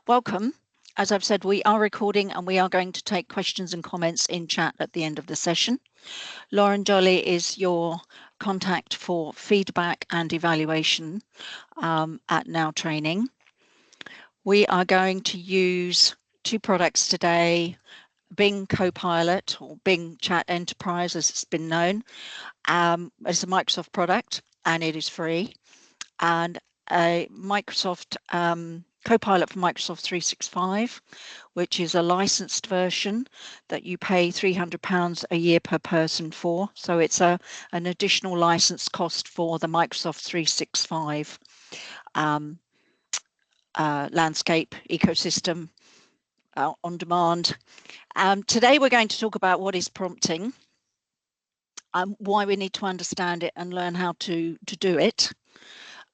Welcome. As I've said, we are recording and we are going to take questions and comments in chat at the end of the session. Lauren Jolly is your contact for feedback and evaluation at Now Training. We are going to use two products today, Bing Copilot or Bing Chat Enterprise as it's been known. It's a Microsoft product and it is free, and a Microsoft Copilot for Microsoft 365, which is a licensed version that you pay £300 a year per person for. So it's an additional license cost for the Microsoft 365 landscape ecosystem on demand. Today we're going to talk about what is prompting, why we need to understand it and learn how to do it.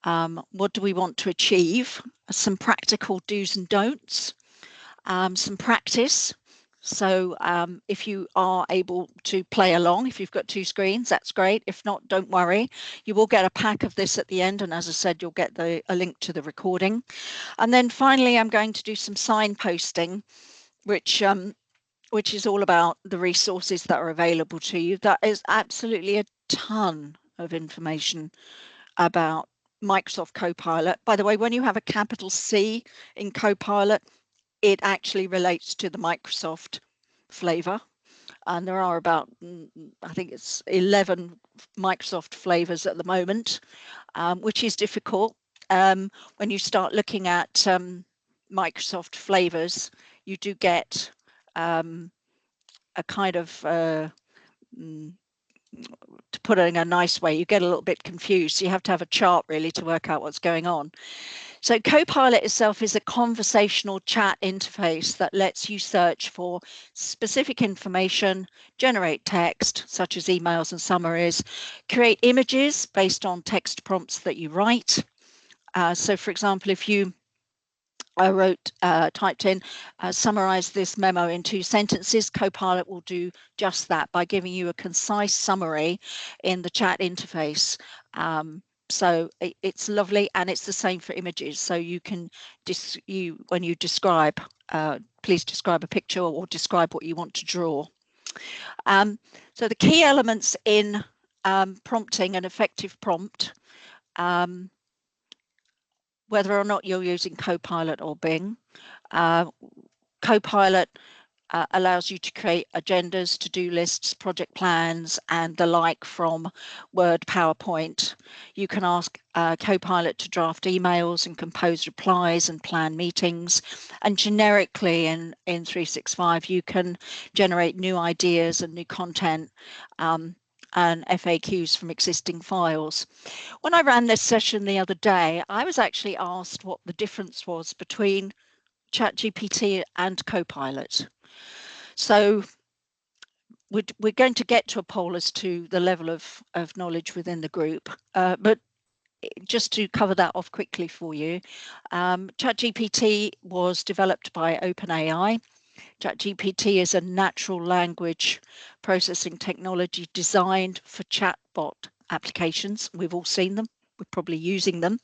What do we want to achieve? Some practical do's and don'ts, some practice. So if you are able to play along, if you've got two screens, that's great. If not, don't worry. You will get a pack of this at the end. And as I said, you'll get a link to the recording. And then finally, I'm going to do some signposting, which is all about the resources that are available to you. That is absolutely a ton of information about Microsoft Copilot. By the way, when you have a capital C in Copilot, it actually relates to the Microsoft flavor. And there are about, I think it's 11 Microsoft flavors at the moment, which is difficult. When you start looking at Microsoft flavors, you do get a kind of to put it in a nice way, you get a little bit confused. So you have to have a chart really to work out what's going on. So Copilot itself is a conversational chat interface that lets you search for specific information, generate text such as emails and summaries, create images based on text prompts that you write. So for example, if you typed in, summarize this memo in 2 sentences, Copilot will do just that by giving you a concise summary in the chat interface. So it's lovely, and it's the same for images. So you can, when you describe, please describe a picture or describe what you want to draw. So the key elements in prompting an effective prompt, whether or not you're using Copilot or Bing. Copilot allows you to create agendas, to-do lists, project plans, and the like from Word, PowerPoint. You can ask Copilot to draft emails and compose replies and plan meetings. And generically in 365, you can generate new ideas and new content and FAQs from existing files. When I ran this session the other day, I was actually asked what the difference was between ChatGPT and Copilot. So we're going to get to a poll as to the level of knowledge within the group, but just to cover that off quickly for you, ChatGPT was developed by OpenAI. ChatGPT is a natural language processing technology designed for chatbot applications. We've all seen them. We're probably using them.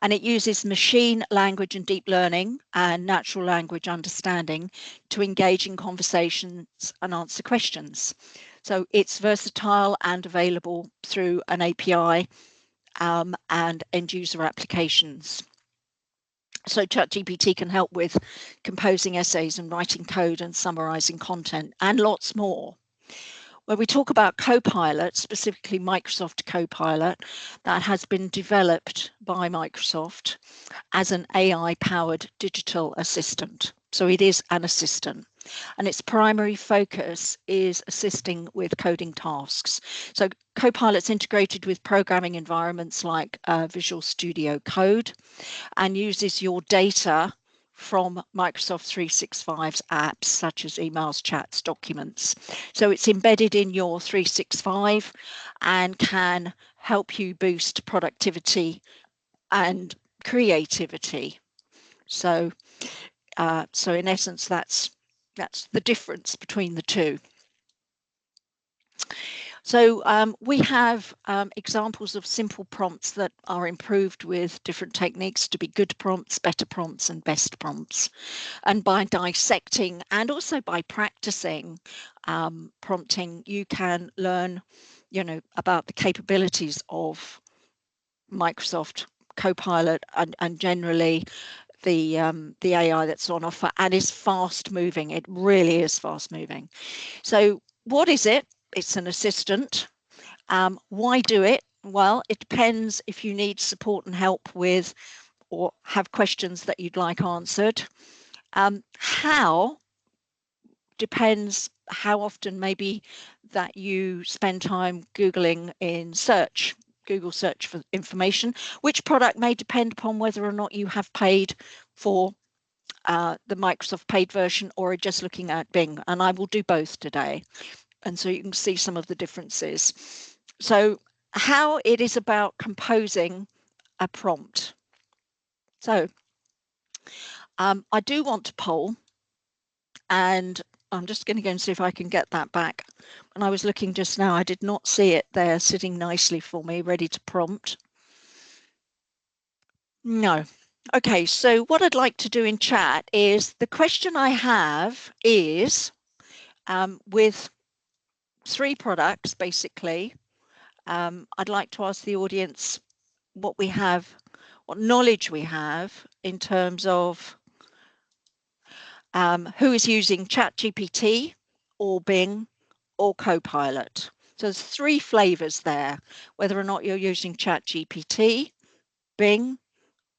And it uses machine language and deep learning and natural language understanding to engage in conversations and answer questions. So it's versatile and available through an API and end user applications. So ChatGPT can help with composing essays and writing code and summarizing content and lots more. When we talk about Copilot, specifically Microsoft Copilot, that has been developed by Microsoft as an AI-powered digital assistant. So it is an assistant, and its primary focus is assisting with coding tasks. So Copilot's integrated with programming environments like Visual Studio Code and uses your data from Microsoft 365's apps such as emails, chats, documents. So it's embedded in your 365 and can help you boost productivity and creativity. So in essence, that's the difference between the two. So we have examples of simple prompts that are improved with different techniques to be good prompts, better prompts, and best prompts. And by dissecting and also by practicing prompting, you can learn, about the capabilities of Microsoft Copilot and generally the AI that's on offer, and is fast moving. It really is fast moving. So what is it? It's an assistant. Why do it? Well, it depends if you need support and help with or have questions that you'd like answered. How depends how often maybe that you spend time Googling in search, Google search for information. Which product may depend upon whether or not you have paid for the Microsoft paid version or are just looking at Bing. And I will do both today. And so you can see some of the differences. So how it is about composing a prompt. So I do want to poll, and I'm just going to go and see if I can get that back. When I was looking just now, I did not see it there sitting nicely for me, ready to prompt. No. Okay, so what I'd like to do in chat is the question I have is with 3 products, basically. I'd like to ask the audience what we have, what knowledge we have in terms of who is using ChatGPT or Bing or Copilot. So there's 3 flavors there, whether or not you're using ChatGPT, Bing,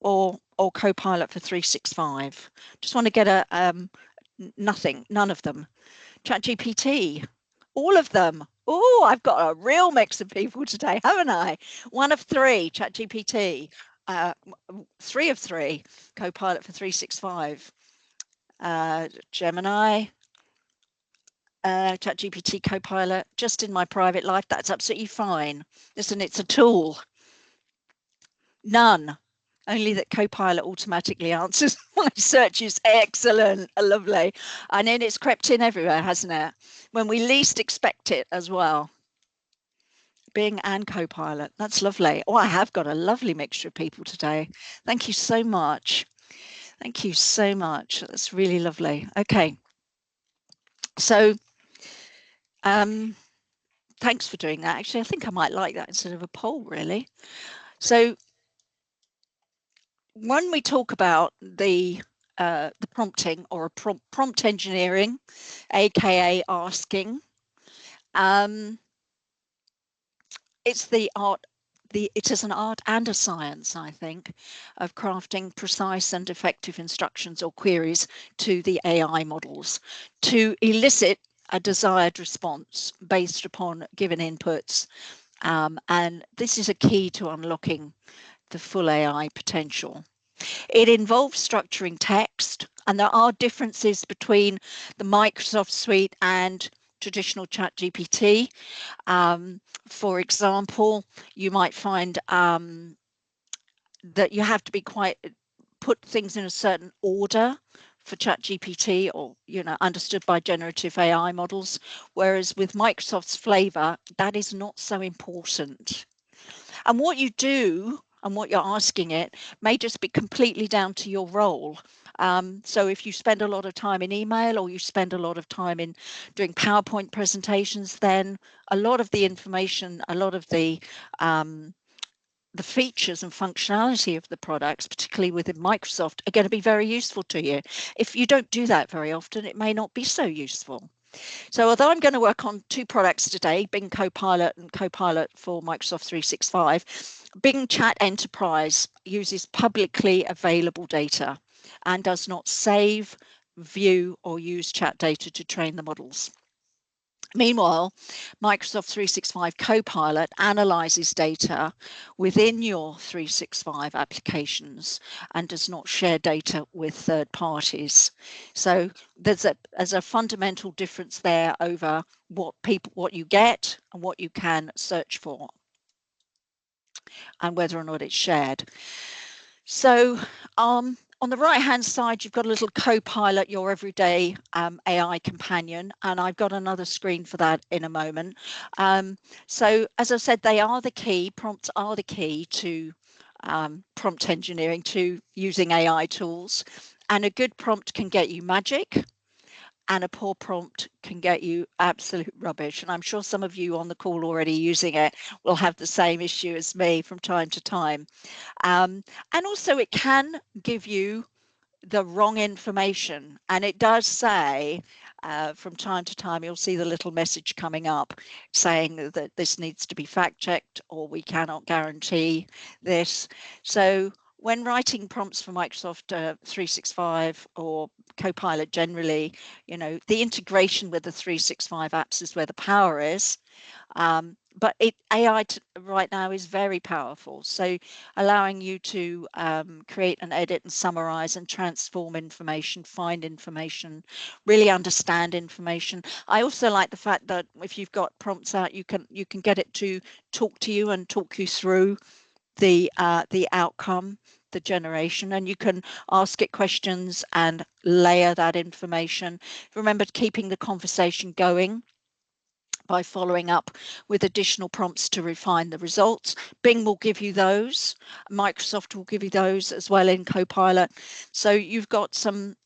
or Copilot for 365. Just want to get a none of them. ChatGPT, all of them. Oh, I've got a real mix of people today, haven't I? 1 of 3, ChatGPT. 3 of 3, Copilot for 365. Gemini, ChatGPT, Copilot, just in my private life, that's absolutely fine. Listen, it's a tool. None. Only that Copilot automatically answers my searches. Excellent. Lovely. And then it's crept in everywhere, hasn't it? When we least expect it as well. Bing and Copilot. That's lovely. Oh, I have got a lovely mixture of people today. Thank you so much. Thank you so much. That's really lovely. Okay. So, thanks for doing that. Actually, I think I might like that instead of a poll, really. So when we talk about the prompting or a prompt engineering, aka asking, it's the art. It is an art and a science, I think, of crafting precise and effective instructions or queries to the AI models to elicit a desired response based upon given inputs. And this is a key to unlocking the full AI potential. It involves structuring text, and there are differences between the Microsoft suite and traditional ChatGPT. For example, you might find that you have to be put things in a certain order for ChatGPT, or understood by generative AI models, whereas with Microsoft's flavor, that is not so important. And what you do and what you're asking it may just be completely down to your role. So if you spend a lot of time in email or you spend a lot of time in doing PowerPoint presentations, then a lot of the information, a lot of the features and functionality of the products, particularly within Microsoft, are going to be very useful to you. If you don't do that very often, it may not be so useful. So although I'm going to work on 2 products today, Bing Copilot and Copilot for Microsoft 365, Bing Chat Enterprise uses publicly available data and does not save, view, or use chat data to train the models. Meanwhile, Microsoft 365 Copilot analyzes data within your 365 applications and does not share data with third parties. So there's a fundamental difference there over what you get and what you can search for and whether or not it's shared. So On the right hand side, you've got a little Copilot, your everyday AI companion, and I've got another screen for that in a moment. So as I said, they are the key, prompts are the key to prompt engineering, to using AI tools. And a good prompt can get you magic, and a poor prompt can get you absolute rubbish. And I'm sure some of you on the call already using it will have the same issue as me from time to time. And also it can give you the wrong information. And it does say from time to time, you'll see the little message coming up saying that this needs to be fact checked, or we cannot guarantee this. So when writing prompts for Microsoft 365 or Copilot generally, the integration with the 365 apps is where the power is. But AI right now is very powerful. So allowing you to create and edit and summarize and transform information, find information, really understand information. I also like the fact that if you've got prompts out, you can get it to talk to you and talk you through the outcome, the generation, and you can ask it questions and layer that information. Remember, keeping the conversation going by following up with additional prompts to refine the results. Bing will give you those. Microsoft will give you those as well in Copilot. So you've got some,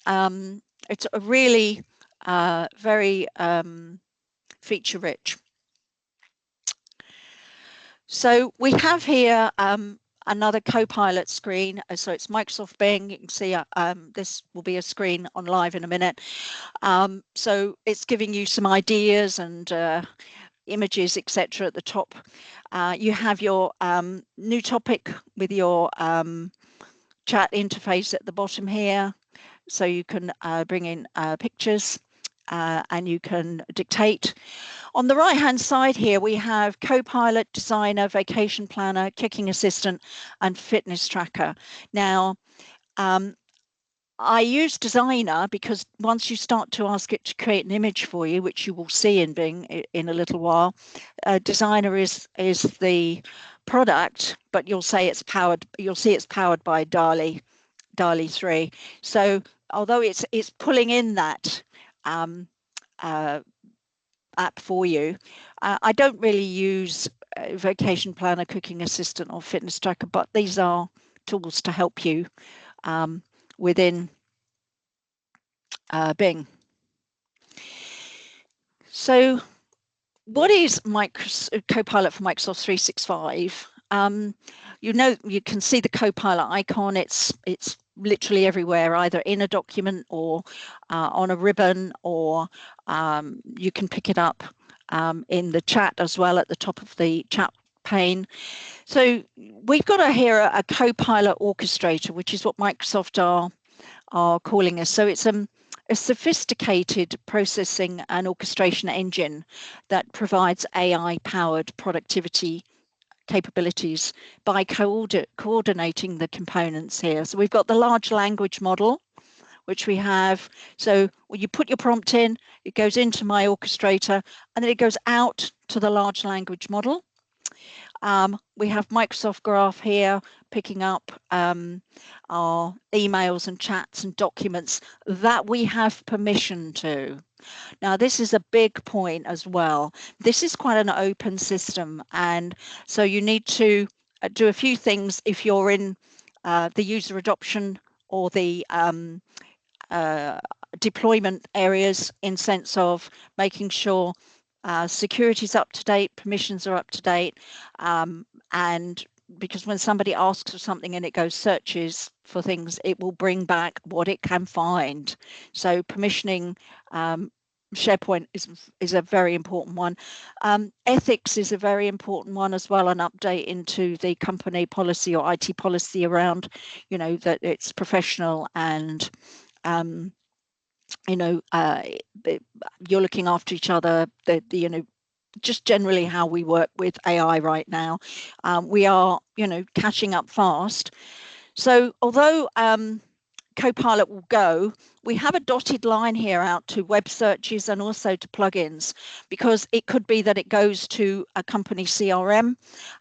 it's a really very feature rich. So we have here another Copilot screen. So it's Microsoft Bing. You can see this will be a screen on live in a minute. So it's giving you some ideas and images, etc. at the top. You have your new topic with your chat interface at the bottom here. So you can bring in pictures and you can dictate. On the right hand side here, we have Copilot, Designer, Vacation Planner, Cooking Assistant, and Fitness Tracker. Now, I use Designer because once you start to ask it to create an image for you, which you will see in Bing in a little while, Designer is the product, but you'll see it's powered by DALL-E 3. So although it's pulling in that app for you, I don't really use Vacation Planner, Cooking Assistant, or Fitness Tracker, but these are tools to help you within Bing. So what is Copilot for Microsoft 365? You can see the Copilot icon. It's literally everywhere, either in a document or on a ribbon, or you can pick it up in the chat as well at the top of the chat pane. So we've got here a Copilot orchestrator, which is what Microsoft are calling us. So it's a sophisticated processing and orchestration engine that provides AI-powered productivity capabilities by coordinating the components here. So we've got the large language model, which we have. So when you put your prompt in, it goes into my orchestrator, and then it goes out to the large language model. We have Microsoft Graph here, picking up our emails and chats and documents that we have permission to. Now, this is a big point as well. This is quite an open system, and so you need to do a few things if you're in the user adoption or the deployment areas, in sense of making sure security is up to date, permissions are up to date, and because when somebody asks for something and it goes searches for things, it will bring back what it can find. So permissioning SharePoint is a very important one. Ethics is a very important one as well, an update into the company policy or IT policy around, that it's professional and you're looking after each other, just generally how we work with AI right now. We are, catching up fast. So although Copilot will go. We have a dotted line here out to web searches and also to plugins, because it could be that it goes to a company CRM,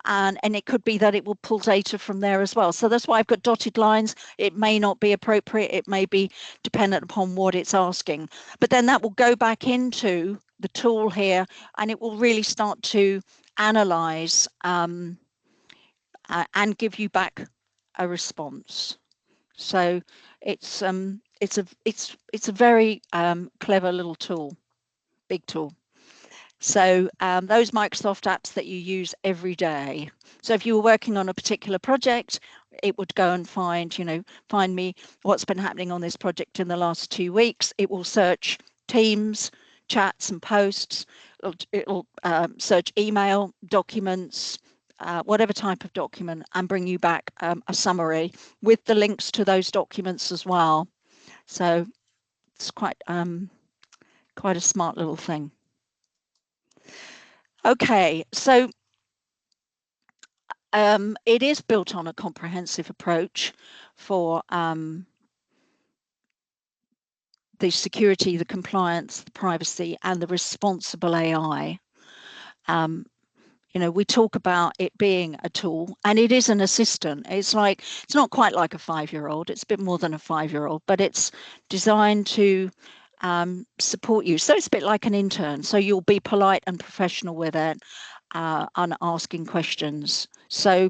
and it could be that it will pull data from there as well. So that's why I've got dotted lines. It may not be appropriate. It may be dependent upon what it's asking. But then that will go back into the tool here, and it will really start to analyze and give you back a response. So it's a very clever little tool, big tool. So those Microsoft apps that you use every day. So if you were working on a particular project, it would go and find me what's been happening on this project in the last 2 weeks. It will search Teams, chats and posts. It'll search email, documents, whatever type of document, and bring you back a summary with the links to those documents as well. So it's quite a smart little thing. Okay, so it is built on a comprehensive approach for the security, the compliance, the privacy, and the responsible AI. We talk about it being a tool, and it is an assistant. It's not quite like a 5-year-old. It's a bit more than a 5-year-old, but it's designed to support you. So it's a bit like an intern. So you'll be polite and professional with it and asking questions. So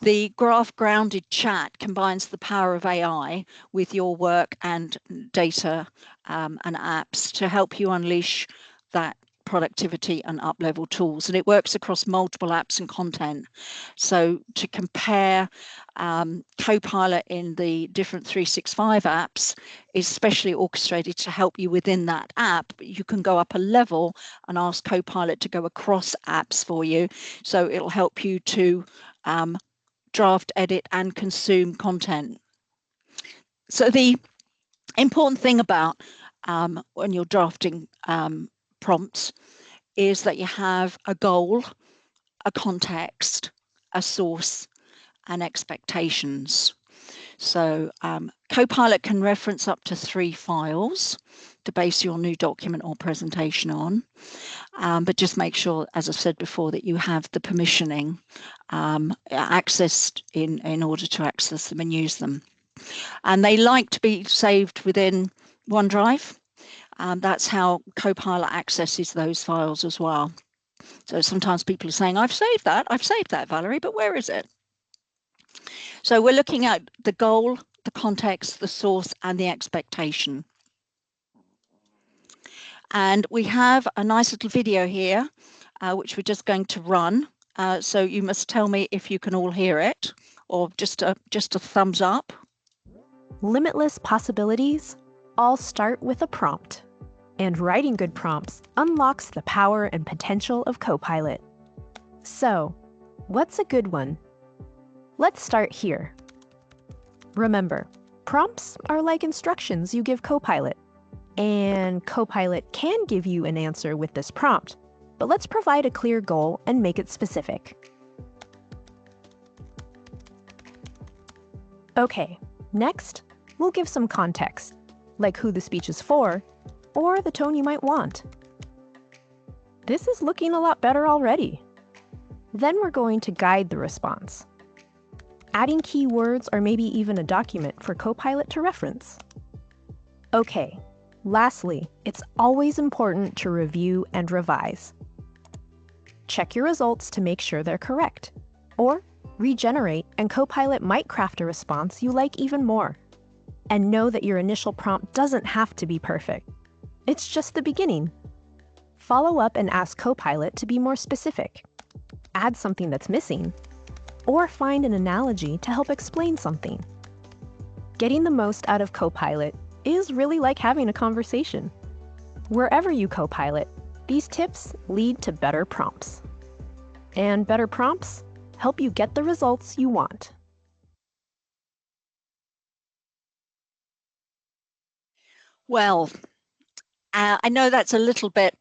the graph-grounded chat combines the power of AI with your work and data and apps to help you unleash that productivity and up-level tools, and it works across multiple apps and content. So to compare Copilot in the different 365 apps is specially orchestrated to help you within that app. You can go up a level and ask Copilot to go across apps for you, so it'll help you to draft, edit, and consume content. So the important thing about when you're drafting prompts is that you have a goal, a context, a source, and expectations. So Copilot can reference up to 3 files to base your new document or presentation on, but just make sure, as I've said before, that you have the permissioning accessed in order to access them and use them. And they like to be saved within OneDrive. That's how Copilot accesses those files as well. So sometimes people are saying, I've saved that, Valerie, but where is it? So we're looking at the goal, the context, the source, and the expectation. And we have a nice little video here, which we're just going to run. So you must tell me if you can all hear it, or just a thumbs up. Limitless possibilities all start with a prompt. And writing good prompts unlocks the power and potential of Copilot. So, what's a good one? Let's start here. Remember, prompts are like instructions you give Copilot. And Copilot can give you an answer with this prompt, but let's provide a clear goal and make it specific. Okay, next, we'll give some context, like who the speech is for, or the tone you might want. This is looking a lot better already. Then we're going to guide the response, adding keywords or maybe even a document for Copilot to reference. Okay, lastly, it's always important to review and revise. Check your results to make sure they're correct, or regenerate and Copilot might craft a response you like even more. And know that your initial prompt doesn't have to be perfect. It's just the beginning. Follow up and ask Copilot to be more specific. Add something that's missing, or find an analogy to help explain something. Getting the most out of Copilot is really like having a conversation. Wherever you Copilot, these tips lead to better prompts. And better prompts help you get the results you want. Well, I know that's a little bit,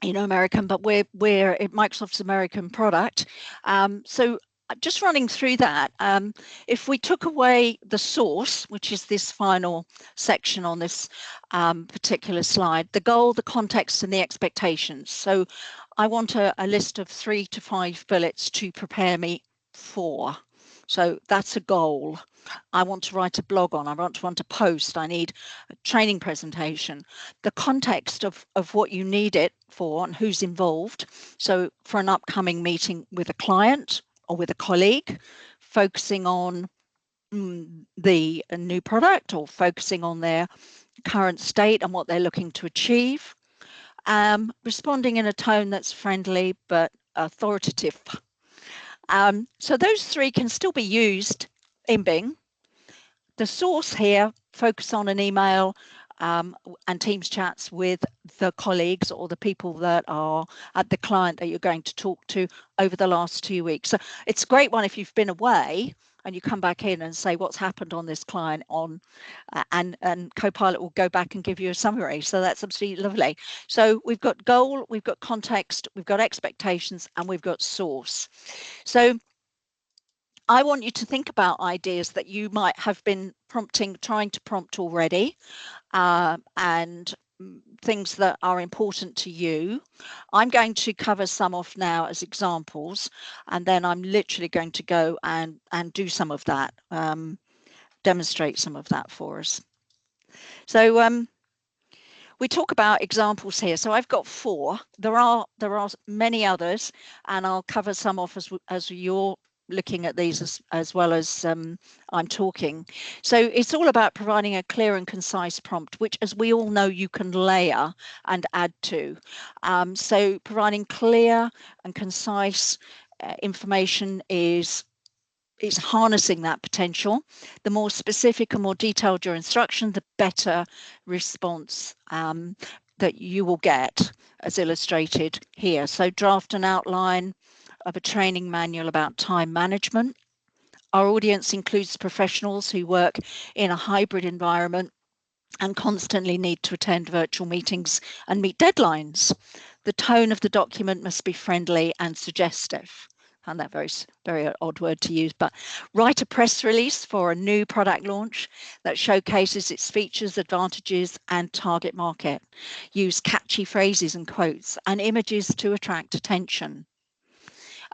American, but we're Microsoft's American product. So just running through that, if we took away the source, which is this final section on this particular slide, the goal, the context, and the expectations. So I want a list of 3 to 5 bullets to prepare me for. So that's a goal. I want to write a blog on, I want to post, I need a training presentation. The context of what you need it for and who's involved. So for an upcoming meeting with a client or with a colleague, focusing on the new product or focusing on their current state and what they're looking to achieve. Responding in a tone that's friendly but authoritative. So those 3 can still be used in Bing. The source here, focus on an email and Teams chats with the colleagues or the people that are at the client that you're going to talk to over the last 2 weeks. So it's a great one if you've been away and you come back in and say what's happened on this client and Copilot will go back and give you a summary. So that's absolutely lovely. So we've got goal, we've got context, we've got expectations, and we've got source. So I want you to think about ideas that you might have been trying to prompt already, and things that are important to you. I'm going to cover some off now as examples, and then I'm literally going to go and do some of that, demonstrate some of that for us. So we talk about examples here. So I've got 4. There are many others, and I'll cover some off as you're looking at these as well as I'm talking. So it's all about providing a clear and concise prompt, which, as we all know, you can layer and add to. So providing clear and concise information is harnessing that potential. The more specific and more detailed your instruction, the better response that you will get, as illustrated here. So draft an outline of a training manual about time management. Our audience includes professionals who work in a hybrid environment and constantly need to attend virtual meetings and meet deadlines. The tone of the document must be friendly and suggestive. I found that very odd word to use, but write a press release for a new product launch that showcases its features, advantages, and target market. Use catchy phrases and quotes and images to attract attention.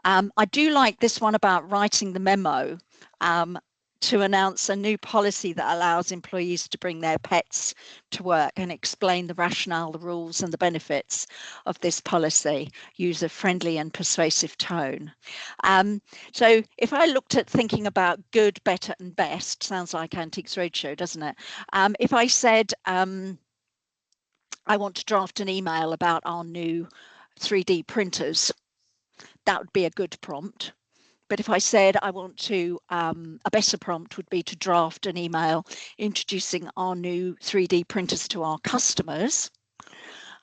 I do like this one about writing the memo to announce a new policy that allows employees to bring their pets to work and explain the rationale, the rules, and the benefits of this policy. Use a friendly and persuasive tone. So if I looked at thinking about good, better, and best, sounds like Antiques Roadshow, doesn't it? If I said, I want to draft an email about our new 3D printers, that would be a good prompt. But if I said I want to, a better prompt would be to draft an email introducing our new 3D printers to our customers.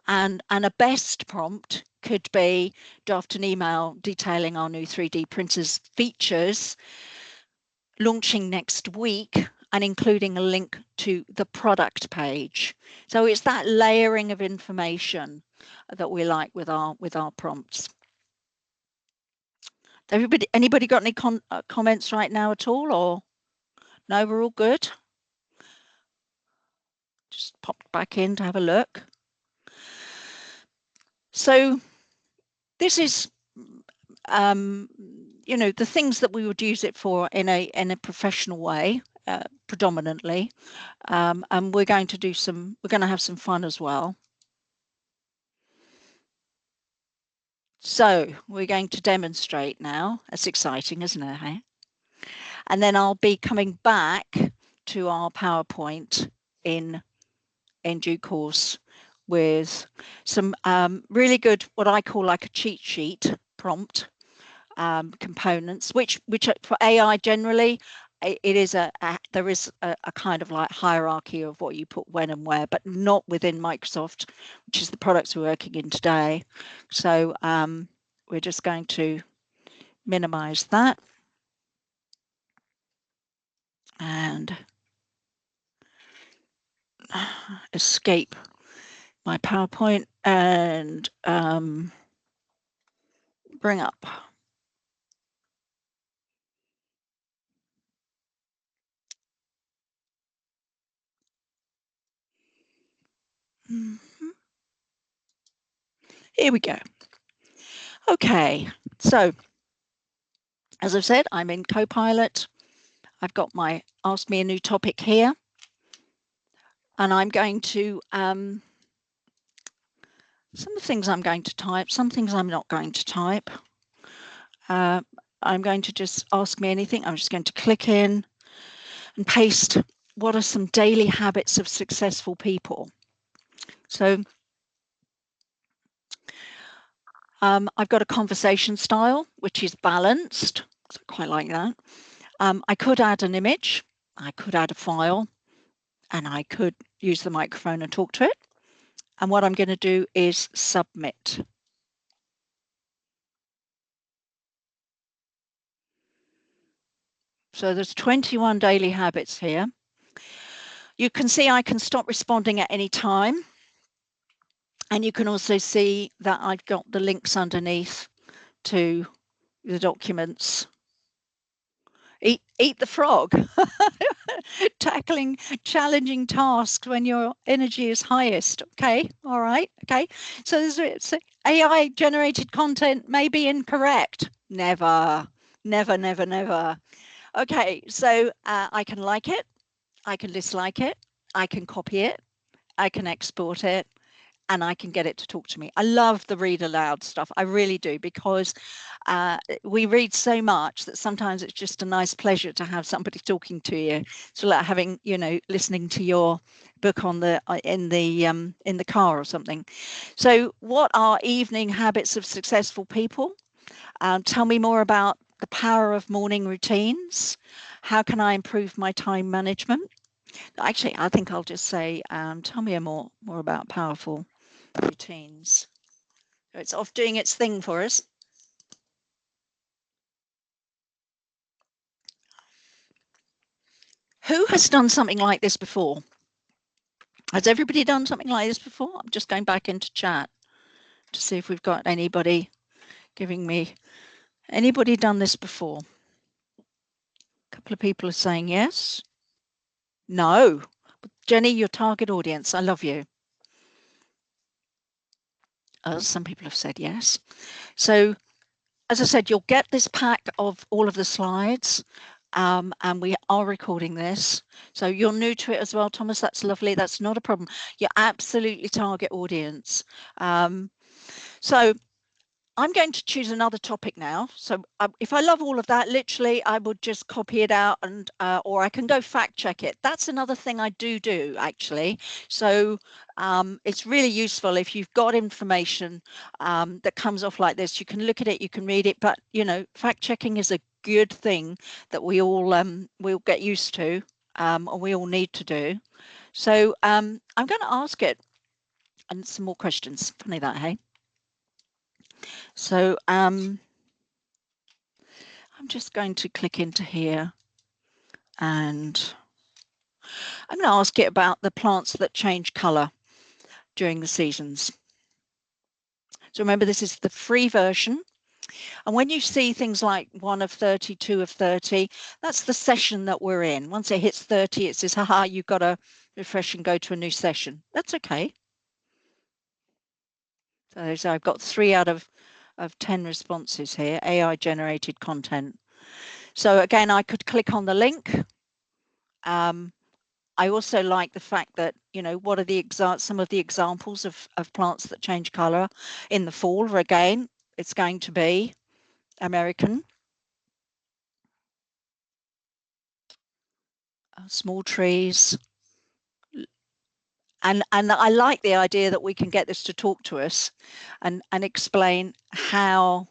And a best prompt could be draft an email detailing our new 3D printers features, launching next week, and including a link to the product page. So it's that layering of information that we like with our prompts. Anybody got any comments right now at all, or no, we're all good? Just popped back in to have a look. So this is you know, the things that we would use it for in a professional way, predominantly, and we're going to have some fun as well. So we're going to demonstrate now. That's exciting, isn't it? Hey? And then I'll be coming back to our PowerPoint in due course with some really good, what I call like a cheat sheet prompt components, which for AI generally, it is there is a kind of like hierarchy of what you put when and where, but not within Microsoft, which is the products we're working in today. So we're just going to minimize that and escape my PowerPoint and bring up Here we go. Okay, so as I've said, I'm in Copilot. I've got my Ask Me a New Topic here. And I'm going to, some of the things I'm going to type, some things I'm not going to type. I'm going to just ask me anything. I'm just going to click in and paste what are some daily habits of successful people. So I've got a conversation style, which is balanced. So I quite like that. I could add an image, I could add a file, and I could use the microphone and talk to it. And what I'm going to do is submit. So there's 21 daily habits here. You can see I can stop responding at any time. And you can also see that I've got the links underneath to the documents. Eat the frog. Tackling challenging tasks when your energy is highest. Okay, all right, okay. So there's AI generated content may be incorrect. Never, never, never, never. Okay, so I can like it, I can dislike it, I can copy it, I can export it, and I can get it to talk to me. I love the read aloud stuff. I really do, because we read so much that sometimes it's just a nice pleasure to have somebody talking to you. So like having, listening to your book on the in the car or something. So what are evening habits of successful people? Tell me more about the power of morning routines. How can I improve my time management? Actually, I think I'll just say, tell me more about powerful routines. So it's off doing its thing for us. Who has done something like this before? Has everybody done something like this before? I'm just going back into chat to see if we've got anybody giving me. Anybody done this before? A couple of people are saying yes. No. Jenny, your target audience. I love you. Some people have said yes. So, as I said, you'll get this pack of all of the slides. And we are recording this. So you're new to it as well, Thomas. That's lovely. That's not a problem. You're absolutely target audience. So I'm going to choose another topic now. So if I love all of that, literally, I would just copy it out and or I can go fact check it. That's another thing I do actually. So it's really useful if you've got information that comes off like this. You can look at it, you can read it, but fact checking is a good thing that we all we'll get used to and we all need to do. So I'm going to ask it and some more questions. Funny that, hey? So I'm just going to click into here and I'm going to ask it about the plants that change colour during the seasons. So remember, this is the free version. And when you see things like 1 of 30, 2 of 30, that's the session that we're in. Once it hits 30, it says, haha, you've got to refresh and go to a new session. That's okay. So I've got 3 out of 10 responses here, AI generated content. So again, I could click on the link. I also like the fact that, what are some of the examples of plants that change colour in the fall? Again, it's going to be American. Small trees. And I like the idea that we can get this to talk to us and explain how,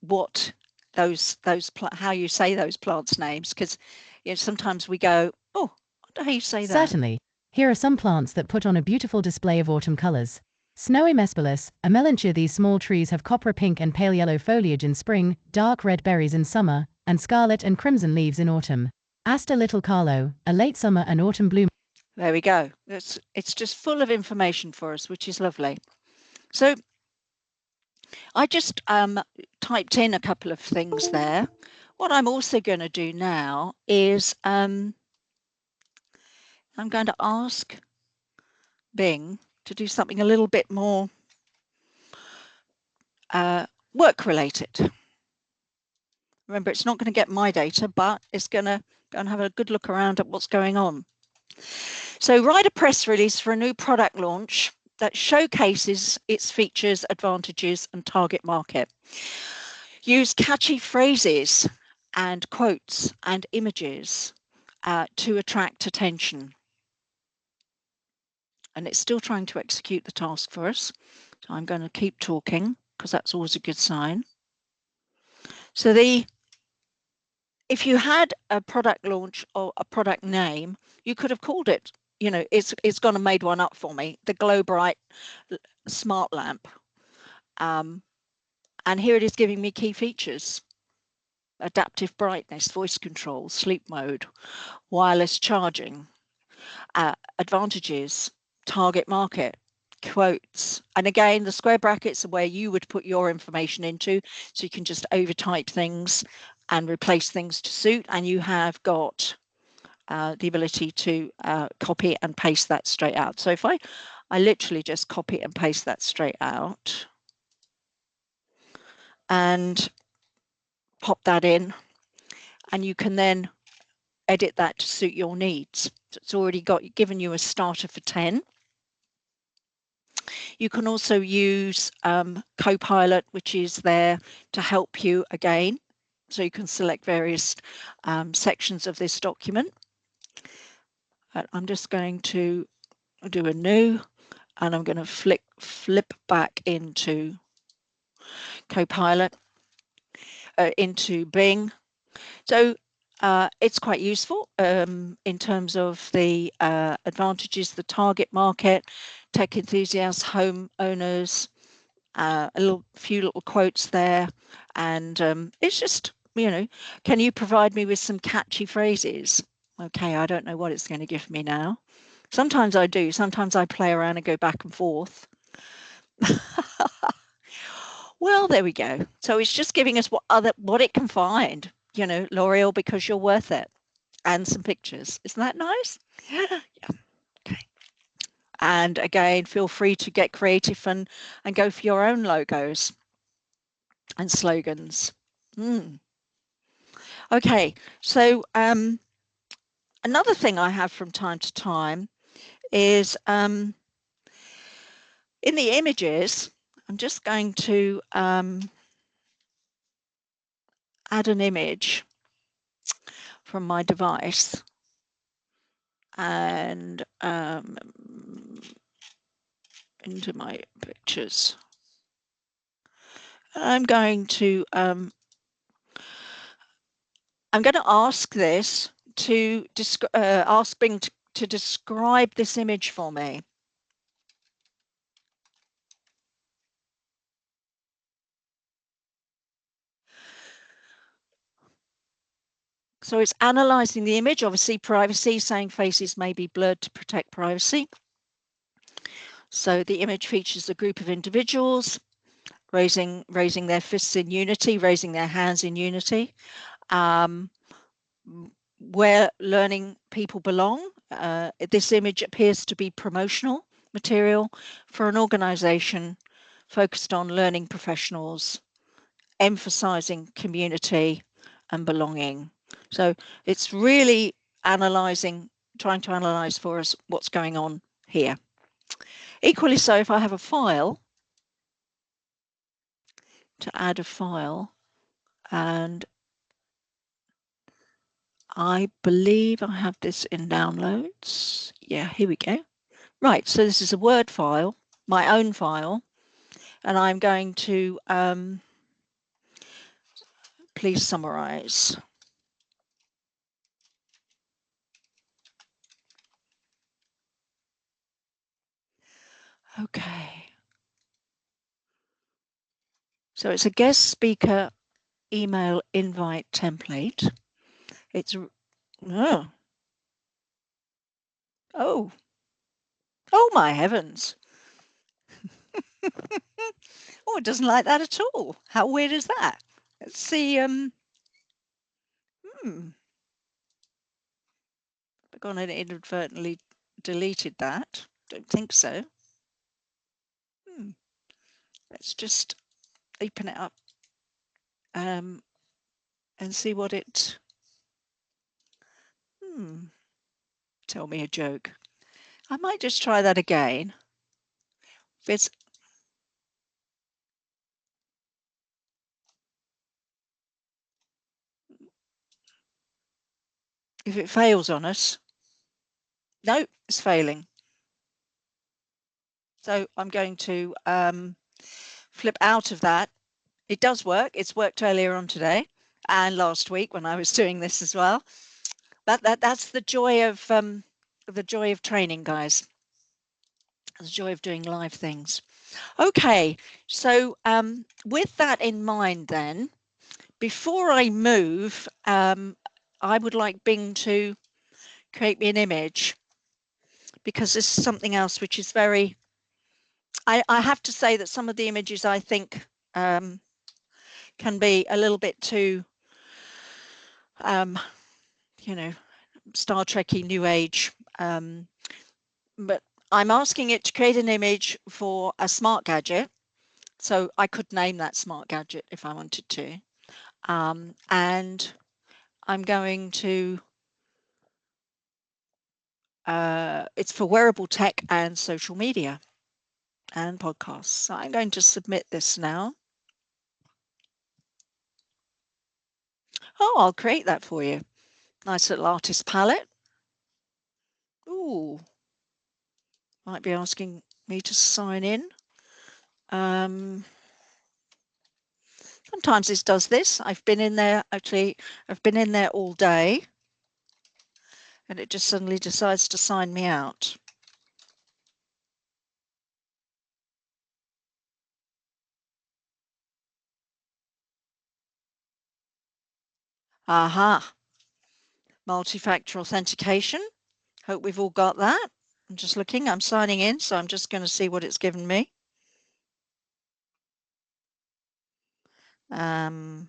what how you say those plants' names, because sometimes we go, oh, I wonder how you say that. Certainly. Here are some plants that put on a beautiful display of autumn colors. Snowy Mespelis, a melantia. These small trees have copper pink and pale yellow foliage in spring, dark red berries in summer, and scarlet and crimson leaves in autumn. Aster Little Carlo, a late summer and autumn bloom. There we go. It's just full of information for us, which is lovely. So I just typed in a couple of things there. What I'm also going to do now is I'm going to ask Bing to do something a little bit more work related. Remember, it's not going to get my data, but it's going to go and have a good look around at what's going on. So write a press release for a new product launch that showcases its features, advantages, and target market. Use catchy phrases and quotes and images to attract attention. And it's still trying to execute the task for us. So I'm going to keep talking because that's always a good sign. So if you had a product launch or a product name, you could have called it, you know, it's gone and made one up for me, the Glow Bright smart lamp. And here it is giving me key features: adaptive brightness, voice control, sleep mode, wireless charging, advantages, target market, quotes. And again, the square brackets are where you would put your information into, so you can just overtype things and replace things to suit. And you have got the ability to copy and paste that straight out. So if I literally just copy and paste that straight out and pop that in, and you can then edit that to suit your needs. So it's already given you a starter for 10. You can also use Copilot, which is there to help you again. So you can select various sections of this document. I'm just going to do a new, and I'm going to flip back into Copilot, into Bing. So it's quite useful in terms of the advantages, the target market, tech enthusiasts, homeowners, a few little quotes there. And it's just, you know, can you provide me with some catchy phrases? Okay, I don't know what it's going to give me now. Sometimes I do. Sometimes I play around and go back and forth. Well, there we go. So it's just giving us what it can find, you know, L'Oreal, because you're worth it, and some pictures. Isn't that nice? Yeah. Okay. And again, feel free to get creative and go for your own logos and slogans. Okay, so another thing I have from time to time is in the images, I'm just going to add an image from my device and into my pictures. I'm going to ask this to ask Bing to describe this image for me. So it's analyzing the image, obviously privacy, saying faces may be blurred to protect privacy. So the image features a group of individuals raising their fists in unity, raising their hands in unity, where learning people belong. This image appears to be promotional material for an organization focused on learning professionals, emphasizing community and belonging. So it's really trying to analyze for us what's going on here. Equally so, if I have a file, to add a file, and I believe I have this in downloads. Yeah, here we go. Right, so this is a Word file, my own file, and I'm going to please summarize. Okay. So it's a guest speaker email invite template. It's oh my heavens. Oh, it doesn't like that at all. How weird is that? Let's see. I've gone and inadvertently deleted that. Don't think so. Let's just open it up and see what it... Tell me a joke. I might just try that again. If it fails on us, no, it's failing. So I'm going to flip out of that. It does work. It's worked earlier on today and last week when I was doing this as well. That's the joy of training, guys. The joy of doing live things. Okay, so with that in mind, then, before I move, I would like Bing to create me an image, because this is something else which is very... I have to say that some of the images I think can be a little bit too, you know, Star Trek-y, New Age. But I'm asking it to create an image for a smart gadget. So I could name that smart gadget if I wanted to. And I'm going to... it's for wearable tech and social media and podcasts. So I'm going to submit this now. Oh, I'll create that for you. Nice little artist palette. Ooh, might be asking me to sign in. Sometimes this does this. I've been in there, actually, I've been in there all day, and it just suddenly decides to sign me out. Aha, multi-factor authentication. Hope we've all got that. I'm just looking, I'm signing in, so I'm just going to see what it's given me. Mm-hmm.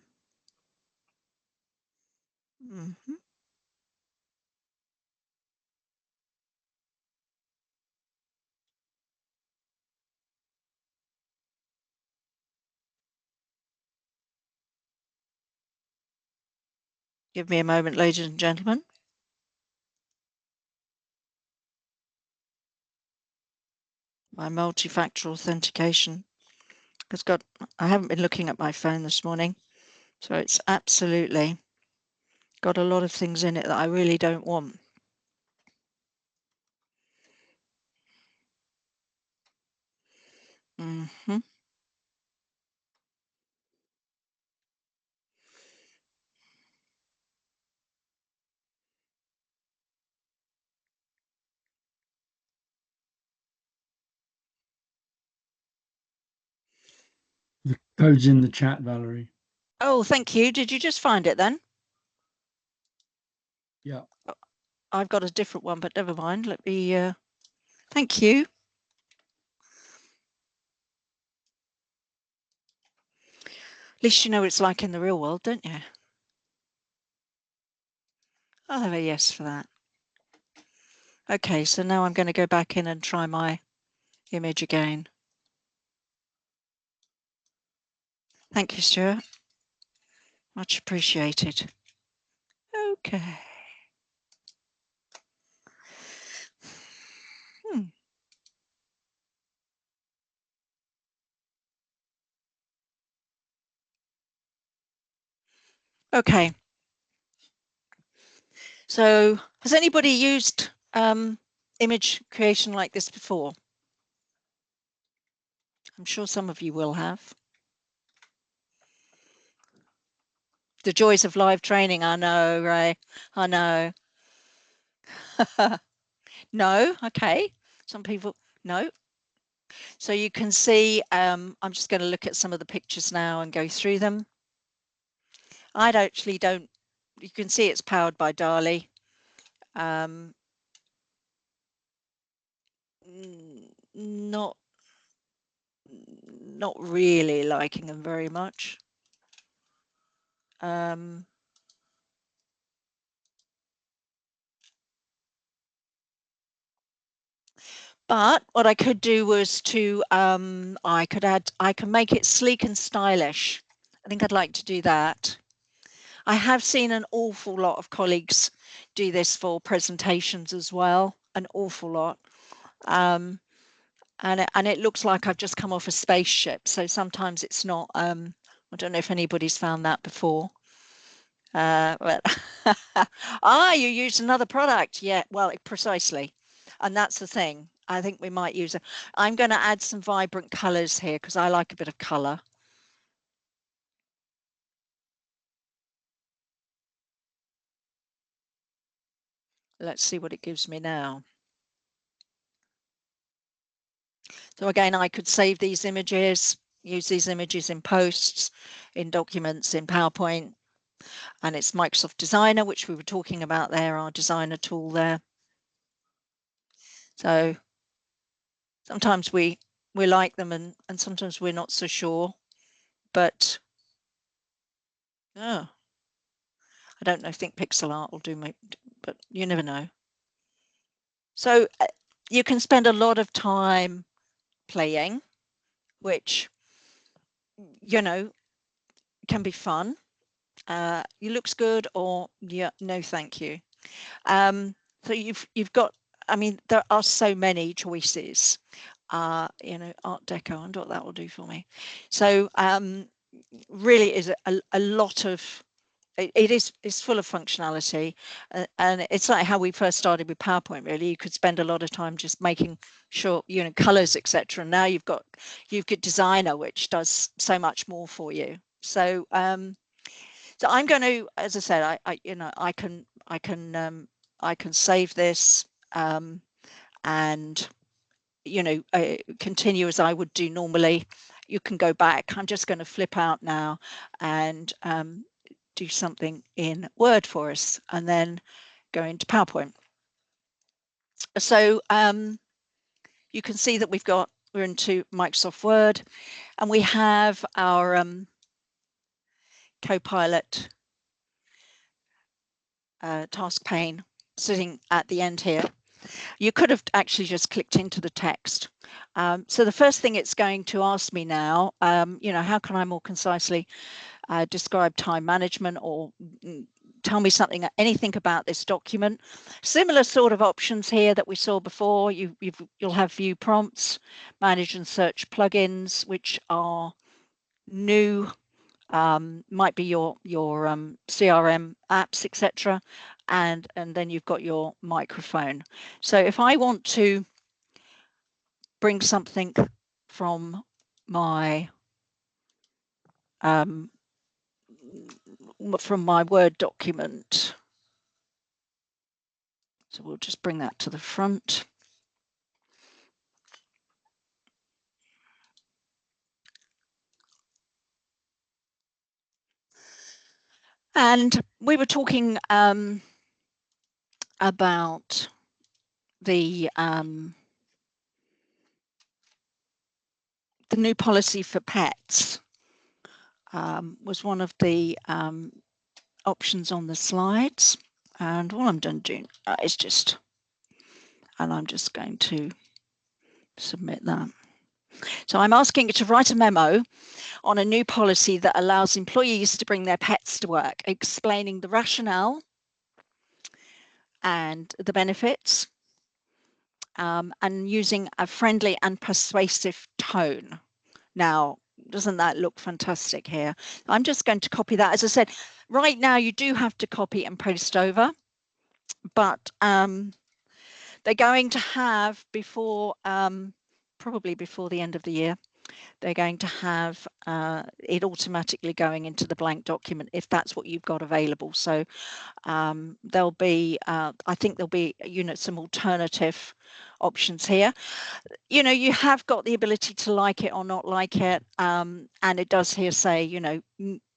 Give me a moment, ladies and gentlemen. My multi-factor authentication has got... I haven't been looking at my phone this morning, so it's absolutely got a lot of things in it that I really don't want. Mm-hmm. The code's in the chat, Valerie. Oh, thank you. Did you just find it then? Yeah. I've got a different one, but never mind. Let me... thank you. At least you know what it's like in the real world, don't you? I'll have a yes for that. Okay, so now I'm going to go back in and try my image again. Thank you, Stuart. Much appreciated. Okay. Okay. So has anybody used image creation like this before? I'm sure some of you will have. The joys of live training, I know, Ray. I know. No, okay. Some people, no. So you can see, I'm just going to look at some of the pictures now and go through them. You can see it's powered by DALL-E. Not really liking them very much. But what I could do was to, I can make it sleek and stylish. I think I'd like to do that. I have seen an awful lot of colleagues do this for presentations as well, an awful lot. And it looks like I've just come off a spaceship. So sometimes it's not, I don't know if anybody's found that before. But you used another product. Yeah, well, precisely. And that's the thing. I think we might use it. I'm going to add some vibrant colors here because I like a bit of color. Let's see what it gives me now. So again, I could save these images, use these images in posts, in documents, in PowerPoint, and it's Microsoft Designer, which we were talking about there, our designer tool there. So sometimes we like them and sometimes we're not so sure, but I don't know, I think pixel art will do me, but you never know. So you can spend a lot of time playing, which, you know, can be fun. It looks good, or yeah, no thank you. So you've got, I mean, there are so many choices. You know, Art Deco, I wonder what that will do for me. So really is a lot of, it's full of functionality, and it's like how we first started with PowerPoint. Really, you could spend a lot of time just making sure, you know, colors, etc. Now you've got Designer, which does so much more for you. So so I'm going to, as I said, you know, I can save this and, you know, continue as I would do normally. You can go back. I'm just going to flip out now and do something in Word for us, and then go into PowerPoint. So you can see that we're into Microsoft Word, and we have our Copilot task pane sitting at the end here. You could have actually just clicked into the text. So the first thing it's going to ask me now, you know, how can I more concisely describe time management, or tell me something, anything about this document. Similar sort of options here that we saw before. You'll have view prompts, manage and search plugins, which are new. Might be your CRM apps, etc. And then you've got your microphone. So if I want to bring something from my Word document, so we'll just bring that to the front. And we were talking about the new policy for pets. Was one of the options on the slides. And all I'm doing is just, and I'm just going to submit that. So I'm asking you to write a memo on a new policy that allows employees to bring their pets to work, explaining the rationale and the benefits, and using a friendly and persuasive tone. Now, doesn't that look fantastic here? I'm just going to copy that. As I said, right now you do have to copy and paste over, but they're going to have probably before the end of the year, they're going to have it automatically going into the blank document if that's what you've got available. So there'll be, I think there'll be, you know, some alternative options here. You know, you have got the ability to like it or not like it, and it does here say, you know,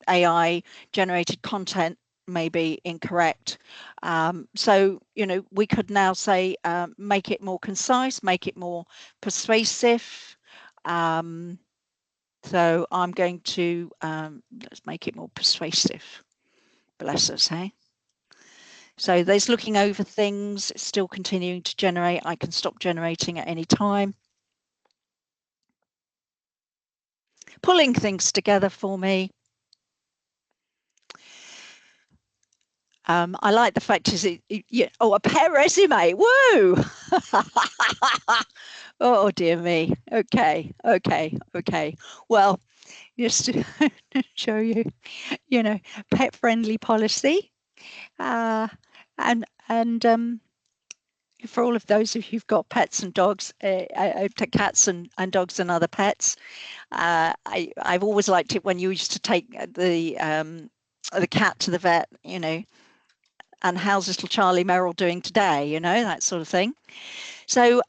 AI generated content may be incorrect. So, you know, we could now say, make it more concise, make it more persuasive. So I'm going to, let's make it more persuasive. Bless us, hey? So there's looking over things, it's still continuing to generate. I can stop generating at any time. Pulling things together for me. I like the fact is a pair resume. Woo! Oh dear me. Okay. Well, just to show you, pet friendly policy, and for all of those of you who've got pets and dogs, cats and dogs and other pets, I've always liked it when you used to take the cat to the vet, and how's little Charlie Merrill doing today, that sort of thing. So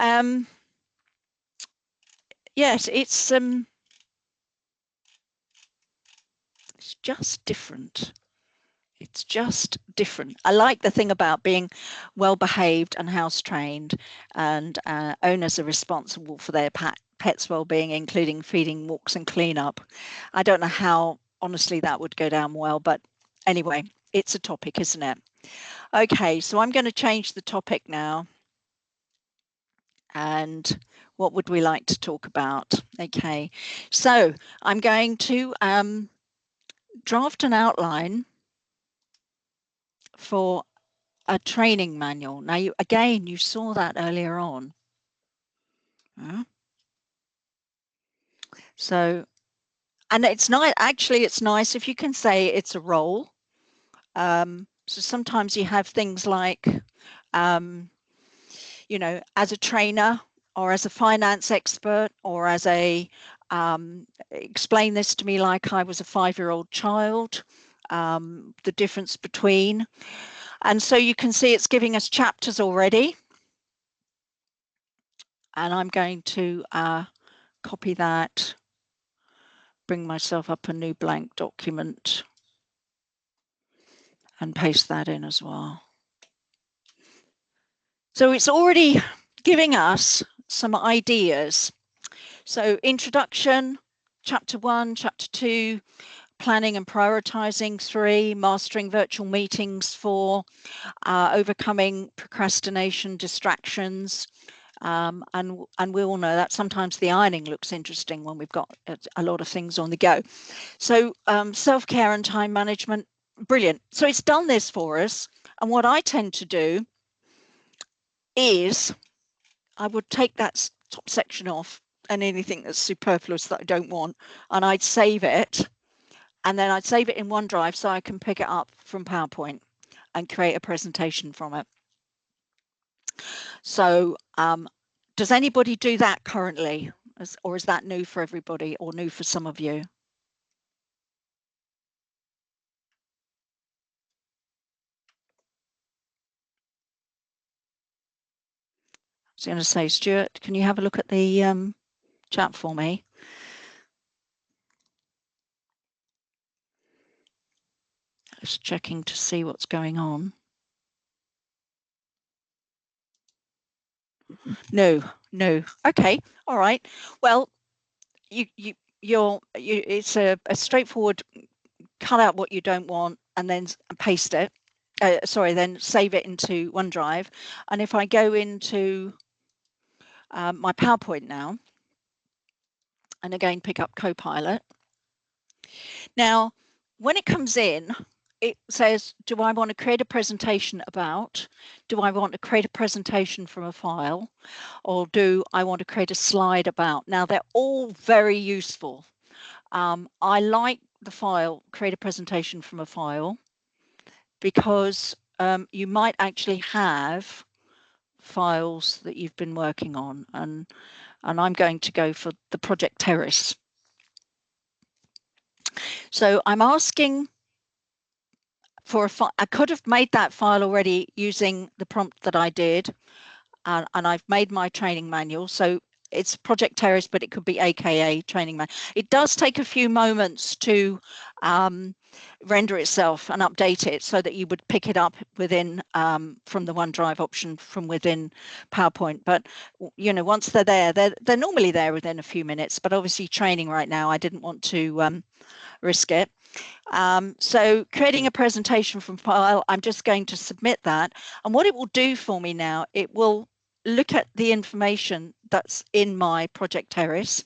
yes, it's just different. It's just different. I like the thing about being well behaved and house trained, and owners are responsible for their pets' well-being, including feeding, walks and cleanup. I don't know how honestly that would go down well, but anyway, it's a topic, isn't it? Okay, so I'm going to change the topic now. And what would we like to talk about? Okay, so I'm going to draft an outline for a training manual. Now, you saw that earlier on. So, and it's nice, actually, it's nice if you can say it's a role. So sometimes you have things like, as a trainer or as a finance expert or as a, explain this to me like I was a 5-year-old child, the difference between. And so you can see it's giving us chapters already. And I'm going to copy that, bring myself up a new blank document and paste that in as well. So it's already giving us some ideas. So introduction, chapter 1, chapter 2, planning and prioritizing 3, mastering virtual meetings 4, overcoming procrastination, distractions. And we all know that sometimes the ironing looks interesting when we've got a lot of things on the go. So self-care and time management, brilliant. So it's done this for us. And what I tend to do is I would take that top section off and anything that's superfluous that I don't want, and I'd save it. And then I'd save it in OneDrive so I can pick it up from PowerPoint and create a presentation from it. So does anybody do that currently? Or is that new for everybody or new for some of you? I was going to say, Stuart, can you have a look at the chat for me? Just checking to see what's going on. No. Okay, all right. Well, it's a straightforward. Cut out what you don't want and then paste it. Then save it into OneDrive. And if I go into my PowerPoint now, and again pick up Copilot. Now, when it comes in, it says, do I want to create a presentation about? Do I want to create a presentation from a file? Or do I want to create a slide about? Now, they're all very useful. I like the file, create a presentation from a file, because you might actually have files that you've been working on, and I'm going to go for the Project Terrace. So I'm asking for a file. I could have made that file already using the prompt that I did, and I've made my training manual. So it's Project Terrace, but it could be AKA training manual. It does take a few moments to render itself and update it so that you would pick it up within from the OneDrive option from within PowerPoint. But once they're there, they're normally there within a few minutes. But obviously training right now, I didn't want to risk it. So creating a presentation from file, I'm just going to submit that. And what it will do for me now, it will look at the information that's in my Project Terrace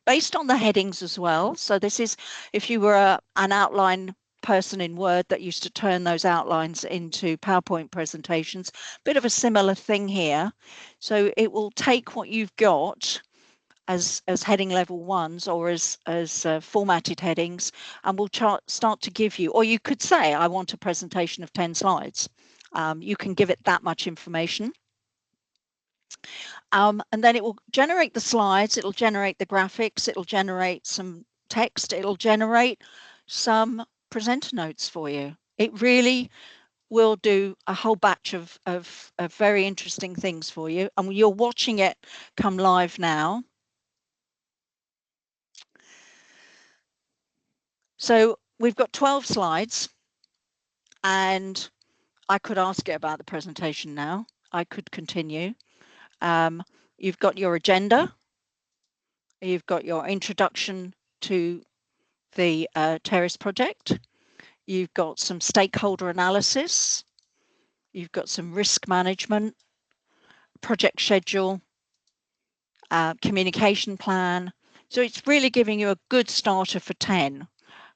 based on the headings as well. So this is if you were an outline person in Word that used to turn those outlines into PowerPoint presentations, bit of a similar thing here. So it will take what you've got as heading level ones or as formatted headings, and will start to give you, or you could say, I want a presentation of 10 slides. You can give it that much information. And then it will generate the slides, it'll generate the graphics, it'll generate some text, it'll generate some presenter notes for you. It really will do a whole batch of very interesting things for you. And you're watching it come live now. So we've got 12 slides, and I could ask it about the presentation now. I could continue. You've got your agenda. You've got your introduction to the Terrace project. You've got some stakeholder analysis. You've got some risk management, project schedule, communication plan. So it's really giving you a good starter for 10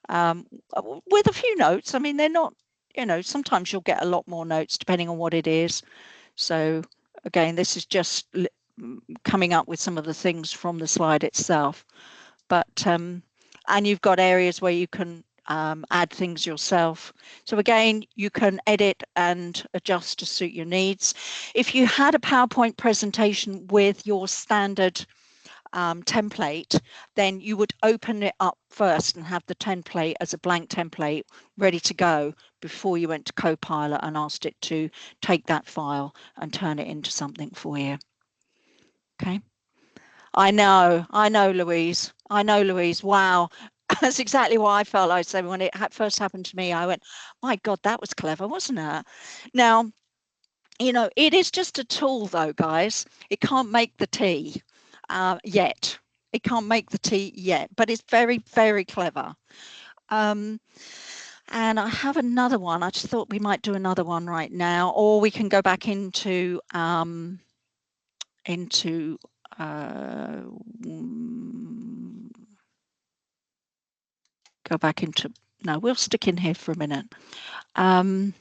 with a few notes. I mean, they're not, sometimes you'll get a lot more notes depending on what it is. So again, this is just coming up with some of the things from the slide itself. But and you've got areas where you can add things yourself. So again, you can edit and adjust to suit your needs. If you had a PowerPoint presentation with your standard template, then you would open it up first and have the template as a blank template ready to go before you went to Copilot and asked it to take that file and turn it into something for you. Okay. I know, Louise. I know, Louise. Wow. That's exactly what I felt like. So when it first happened to me, I went, my God, that was clever, wasn't it? Now, it is just a tool though, guys. It can't make the tea yet. It can't make the tea yet, but it's very, very clever. And I have another one. I just thought we might do another one right now, or we can go back into no, we'll stick in here for a minute. I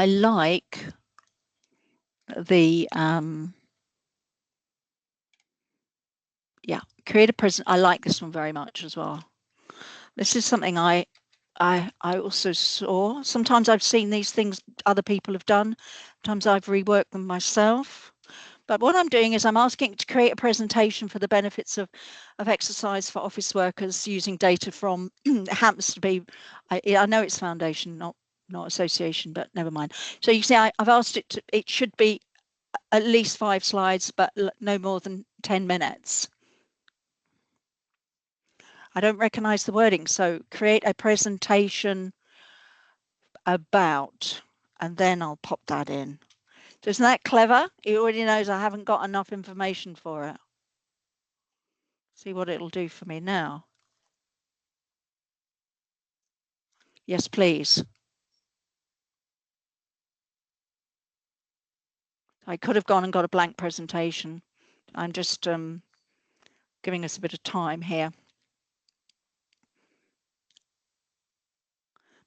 like the create a present. I like this one very much as well. This is something I also saw. Sometimes I've seen these things other people have done. Sometimes I've reworked them myself. But what I'm doing is I'm asking it to create a presentation for the benefits of exercise for office workers using data from, it happens to be, I know it's foundation, not association, but never mind. So you see, I've asked it to, it should be at least 5 slides, but no more than 10 minutes. I don't recognize the wording. So create a presentation about, and then I'll pop that in. So isn't that clever? It already knows I haven't got enough information for it. See what it'll do for me now. Yes, please. I could have gone and got a blank presentation. I'm just giving us a bit of time here.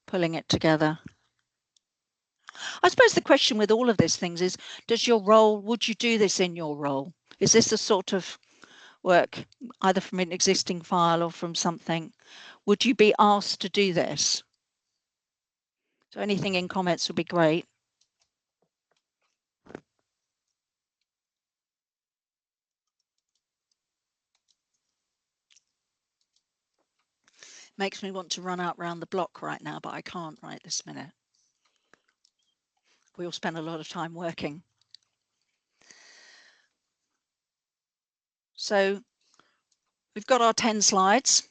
Pulling it together. I suppose the question with all of these things is, would you do this in your role? Is this a sort of work, either from an existing file or from something? Would you be asked to do this? So anything in comments would be great. Makes me want to run out round the block right now, but I can't right this minute. We all spend a lot of time working. So we've got our 10 slides.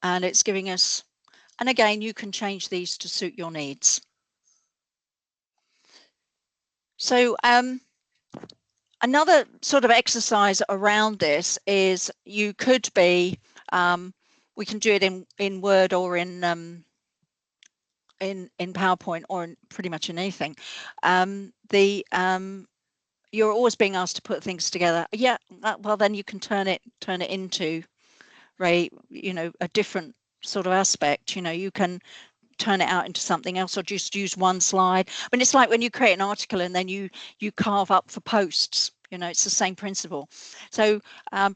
And it's giving us, and again, you can change these to suit your needs. So another sort of exercise around this is you could be We can do it in Word or in PowerPoint or in pretty much in anything. You're always being asked to put things together. Yeah, well then you can turn it into, right, a different sort of aspect. You can turn it out into something else or just use one slide. I mean, it's like when you create an article and then you carve up for posts. It's the same principle. So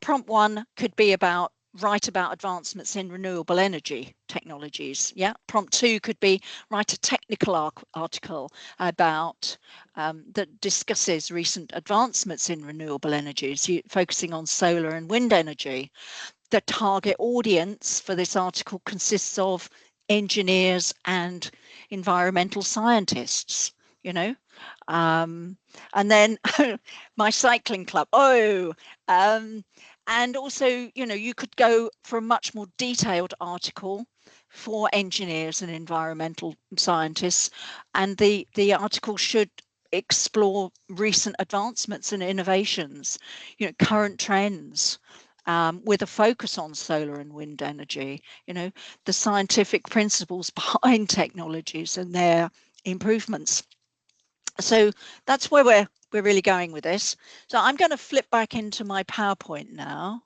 prompt 1 could be write about advancements in renewable energy technologies. Yeah. Prompt 2 could be write a technical article about that discusses recent advancements in renewable energies, focusing on solar and wind energy. The target audience for this article consists of engineers and environmental scientists, and then my cycling club. And also, you could go for a much more detailed article for engineers and environmental scientists, and the article should explore recent advancements and innovations, current trends, with a focus on solar and wind energy, the scientific principles behind technologies and their improvements. So that's where we're really going with this. So I'm going to flip back into my PowerPoint now,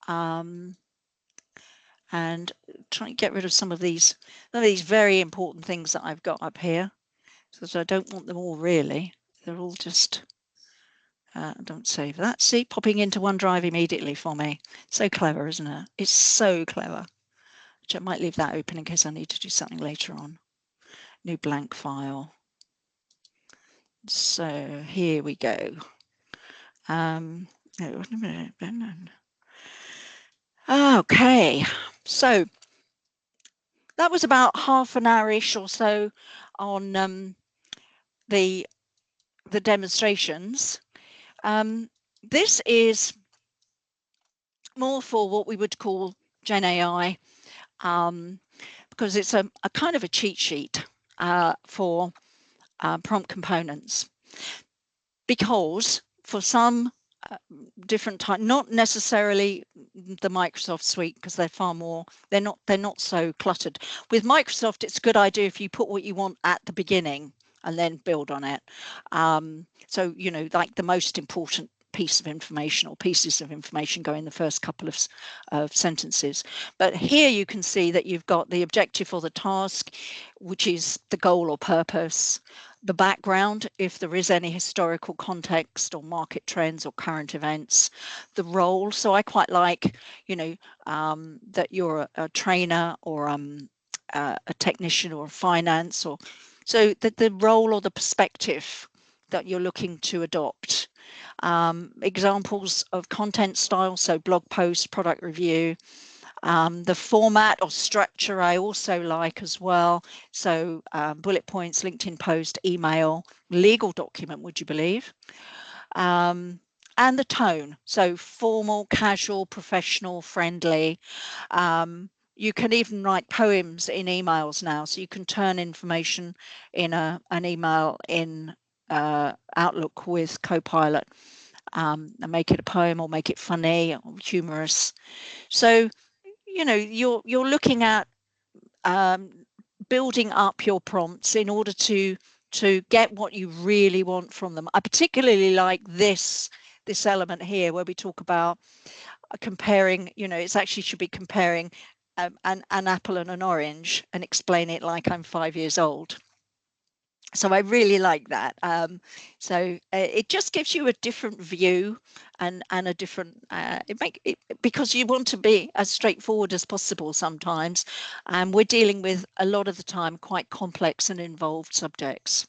and try and get rid of some of these very important things that I've got up here, because I don't want them all really. They're all just don't save that. See, popping into OneDrive immediately for me. So clever, isn't it? It's so clever. Which I might leave that open in case I need to do something later on. New blank file. So here we go. Okay, so that was about half an hour-ish or so on the demonstrations. This is more for what we would call Gen AI, because it's a kind of a cheat sheet for prompt components. Because for some different type, not necessarily the Microsoft suite, because they're far more, they're not so cluttered. With Microsoft, it's a good idea if you put what you want at the beginning and then build on it. So, like the most important piece of information or pieces of information go in the first couple of sentences. But here you can see that you've got the objective or the task, which is the goal or purpose, the background, if there is any historical context or market trends or current events, the role. So I quite like, that you're a trainer or a technician or a finance, or so the role or the perspective that you're looking to adopt. Examples of content style, so blog post, product review. The format or structure I also like as well. So bullet points, LinkedIn post, email, legal document, would you believe? And the tone, so formal, casual, professional, friendly. You can even write poems in emails now, so you can turn information in an email in Outlook with Copilot and make it a poem or make it funny or humorous. So you're looking at building up your prompts in order to get what you really want from them. I particularly like this element here where we talk about comparing, it actually should be comparing an apple and an orange and explain it like I'm 5 years old. So I really like that. So it just gives you a different view and a different, because you want to be as straightforward as possible sometimes. And we're dealing with a lot of the time quite complex and involved subjects.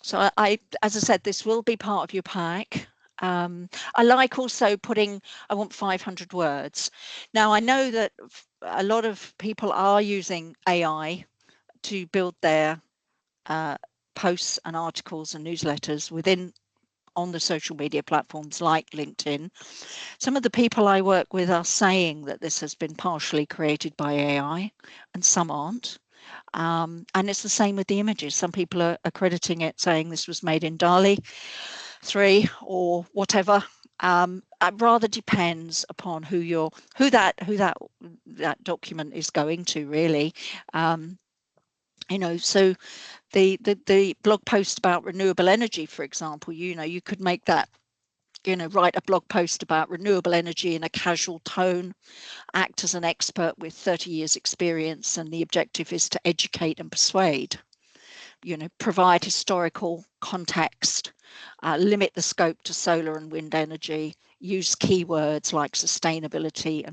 So as I said, this will be part of your pack. I like also I want 500 words. Now I know that a lot of people are using AI to build their posts and articles and newsletters on the social media platforms like LinkedIn. Some of the people I work with are saying that this has been partially created by AI, and some aren't. And it's the same with the images. Some people are accrediting it, saying this was made in DALL-E 3 or whatever. It rather depends upon who that document is going to, really. So the blog post about renewable energy, for example, you could make that, write a blog post about renewable energy in a casual tone, act as an expert with 30 years experience, and the objective is to educate and persuade. Provide historical context, limit the scope to solar and wind energy, use keywords like sustainability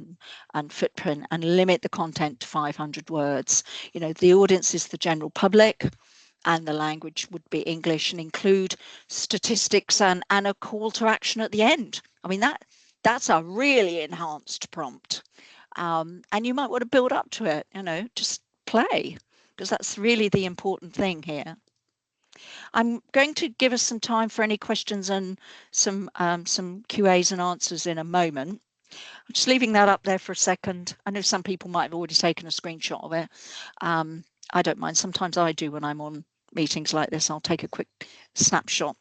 and footprint, and limit the content to 500 words. The audience is the general public, and the language would be English, and include statistics and a call to action at the end. I mean, that's a really enhanced prompt. And you might want to build up to it, just play, because that's really the important thing here. I'm going to give us some time for any questions and some QAs and answers in a moment. I'm just leaving that up there for a second. I know some people might have already taken a screenshot of it. I don't mind. Sometimes I do when I'm on meetings like this. I'll take a quick snapshot.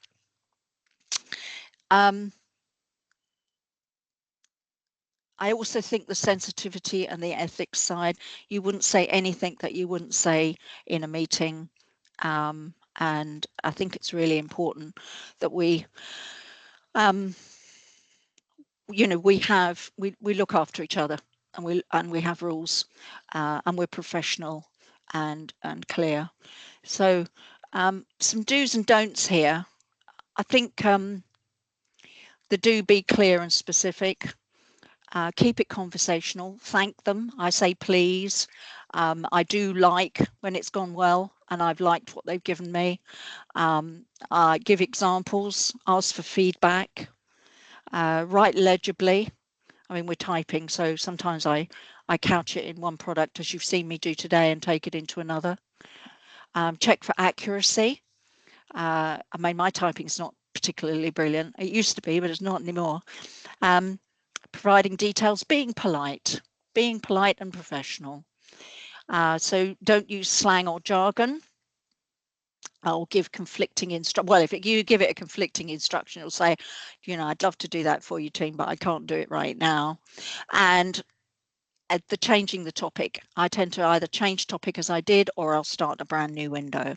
I also think the sensitivity and the ethics side, you wouldn't say anything that you wouldn't say in a meeting. And I think it's really important that we we look after each other, and we have rules, and we're professional and clear. So some do's and don'ts here. I think the do, be clear and specific. Keep it conversational. Thank them. I say please. I do like when it's gone well, and I've liked what they've given me. Give examples. Ask for feedback. Write legibly. I mean, we're typing, so sometimes I couch it in one product, as you've seen me do today, and take it into another. Check for accuracy. I mean, my typing's not particularly brilliant. It used to be, but it's not anymore. Providing details, being polite and professional. So don't use slang or jargon. I'll give conflicting instruction. Well, if you give it a conflicting instruction, it'll say, I'd love to do that for you, team, but I can't do it right now. And at the changing the topic, I tend to either change topic as I did, or I'll start a brand new window.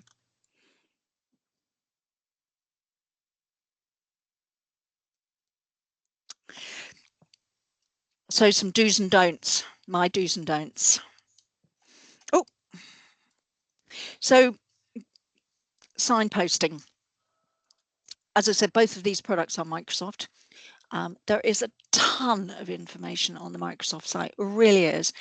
So some do's and don'ts, my do's and don'ts. Oh, so signposting. As I said, both of these products are Microsoft. There is a ton of information on the Microsoft site, it really is.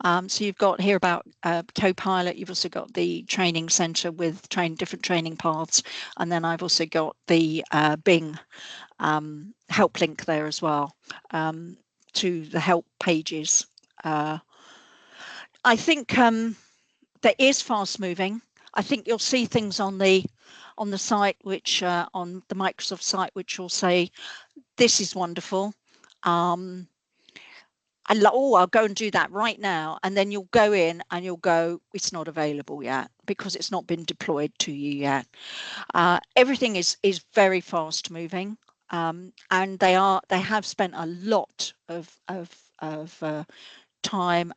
So you've got here about Copilot, you've also got the training center with different training paths, and then I've also got the Bing help link there as well, to the help pages. I think there is fast moving. I think you'll see things on the site, which on the Microsoft site, which will say, this is wonderful. I'll go and do that right now. And then you'll go in and you'll go, it's not available yet because it's not been deployed to you yet. Everything is very fast moving. And they have spent a lot of time,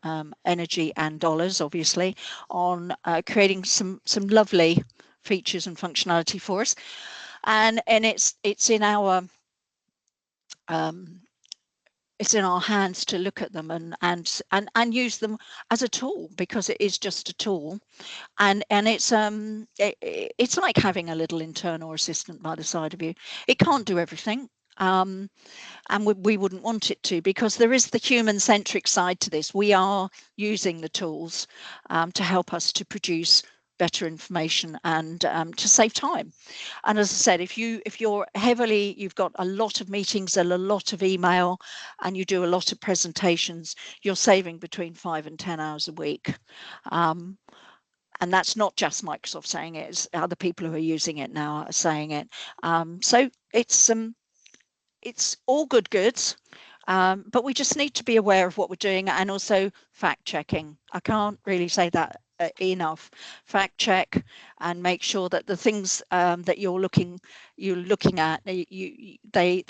energy and dollars, obviously, on creating some lovely features and functionality for us. And it's in our it's in our hands to look at them and use them as a tool, because it is just a tool, and it's like having a little internal assistant by the side of you. It can't do everything, and we wouldn't want it to, because there is the human-centric side to this. We are using the tools to help us to produce better information and to save time. And as I said, if you're you've got a lot of meetings and a lot of email, and you do a lot of presentations, you're saving between 5 and 10 hours a week. And that's not just Microsoft saying it, it's other people who are using it now are saying it. So it's all good goods, but we just need to be aware of what we're doing, and also fact checking. I can't really say that enough. Fact check and make sure that the things that you're looking at, they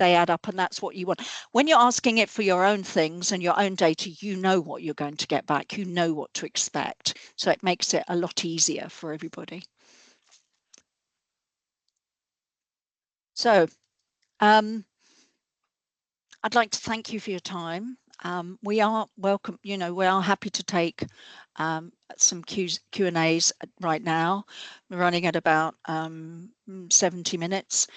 add up, and that's what you want. When you're asking it for your own things and your own data, you know what you're going to get back. You know what to expect, so it makes it a lot easier for everybody. So I'd like to thank you for your time. We are welcome, we are happy to take some Q&As right now. We're running at about 70 minutes.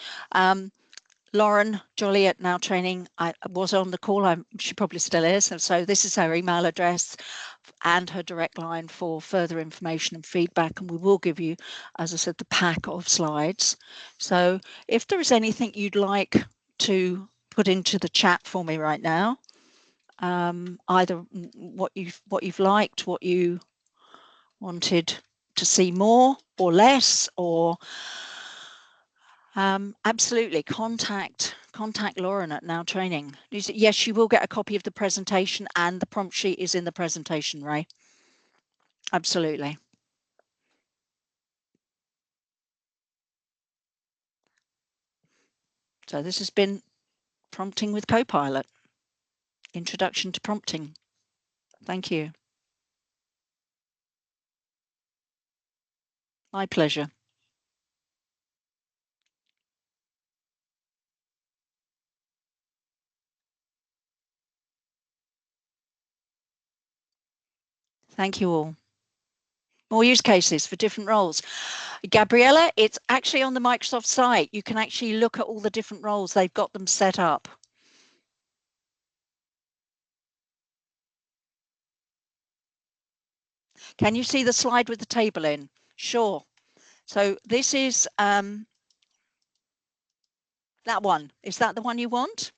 Lauren Jolly at Now Training, I was on the call. She probably still is. So this is her email address and her direct line for further information and feedback. And we will give you, as I said, the pack of slides. So if there is anything you'd like to put into the chat for me right now, either what you've liked, what you wanted to see more or less, or absolutely contact Lauren at Now Training. Yes, you will get a copy of the presentation, and the prompt sheet is in the presentation, Ray. Absolutely. So this has been Prompting with Copilot. Introduction to prompting. Thank you. My pleasure. Thank you all. More use cases for different roles. Gabriella, it's actually on the Microsoft site. You can actually look at all the different roles. They've got them set up. Can you see the slide with the table in? Sure. So this is that one. Is that the one you want?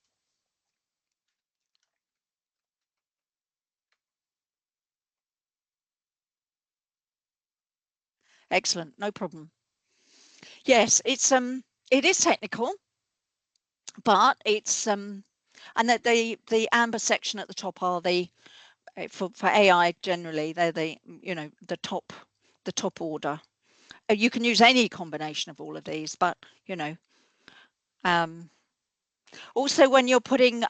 Excellent, no problem. Yes, it is technical, but it's and that the amber section at the top are the for AI generally, they're the the top order. You can use any combination of all of these, but also when you're putting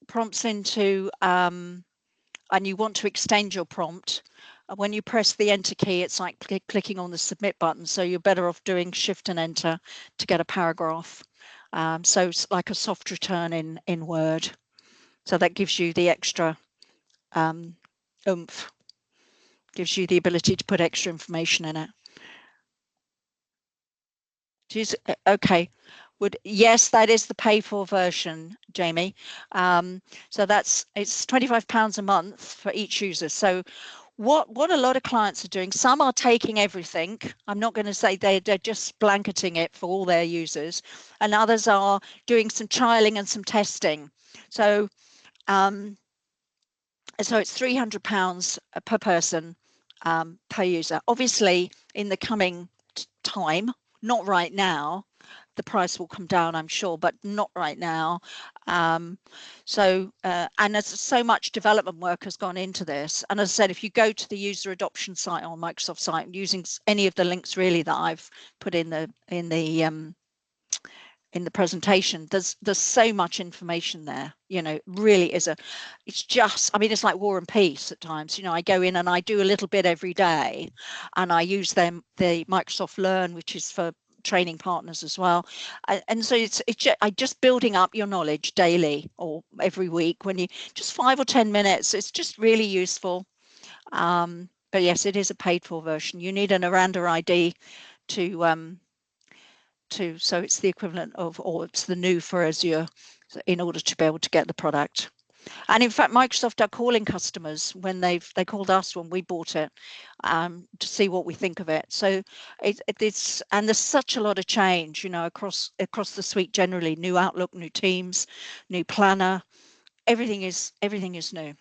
prompts into and you want to extend your prompt, when you press the enter key, it's like clicking on the submit button. So you're better off doing shift and enter to get a paragraph. So it's like a soft return in Word. So that gives you the extra oomph, gives you the ability to put extra information in it. Okay. Yes, that is the pay for version, Jamie. So it's £25 a month for each user. So what a lot of clients are doing, some are taking everything. I'm not going to say they're just blanketing it for all their users, and others are doing some trialing and some testing. So so it's £300 per person per user. Obviously, in the coming time, not right now, the price will come down, I'm sure, but not right now. And as so much development work has gone into this, and as I said, if you go to the user adoption site on Microsoft site, using any of the links really that I've put in the presentation, there's so much information there. Really it's just, I mean, it's like War and Peace at times. I go in and I do a little bit every day, and I use the Microsoft Learn, which is for training partners as well, and so it's just building up your knowledge daily or every week. When you just 5 or 10 minutes, it's just really useful. But yes, it is a paid for version. You need an Aranda ID so it's the equivalent of, or it's the new for Azure, in order to be able to get the product. And in fact, Microsoft are calling customers when they called us when we bought it, to see what we think of it. So it's and there's such a lot of change, across the suite generally. New Outlook, new Teams, new Planner, everything is new.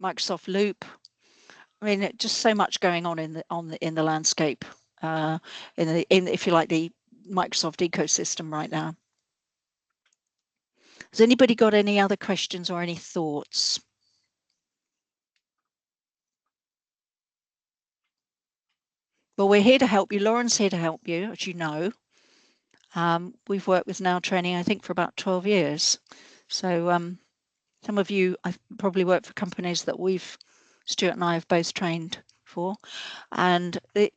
Microsoft Loop. I mean, just so much going on in the landscape, in if you like, the Microsoft ecosystem right now. Has anybody got any other questions or any thoughts? Well, we're here to help you. Lauren's here to help you, as you know. We've worked with Now Training, I think, for about 12 years. So some of you I've probably worked for companies that Stuart and I have both trained for. And I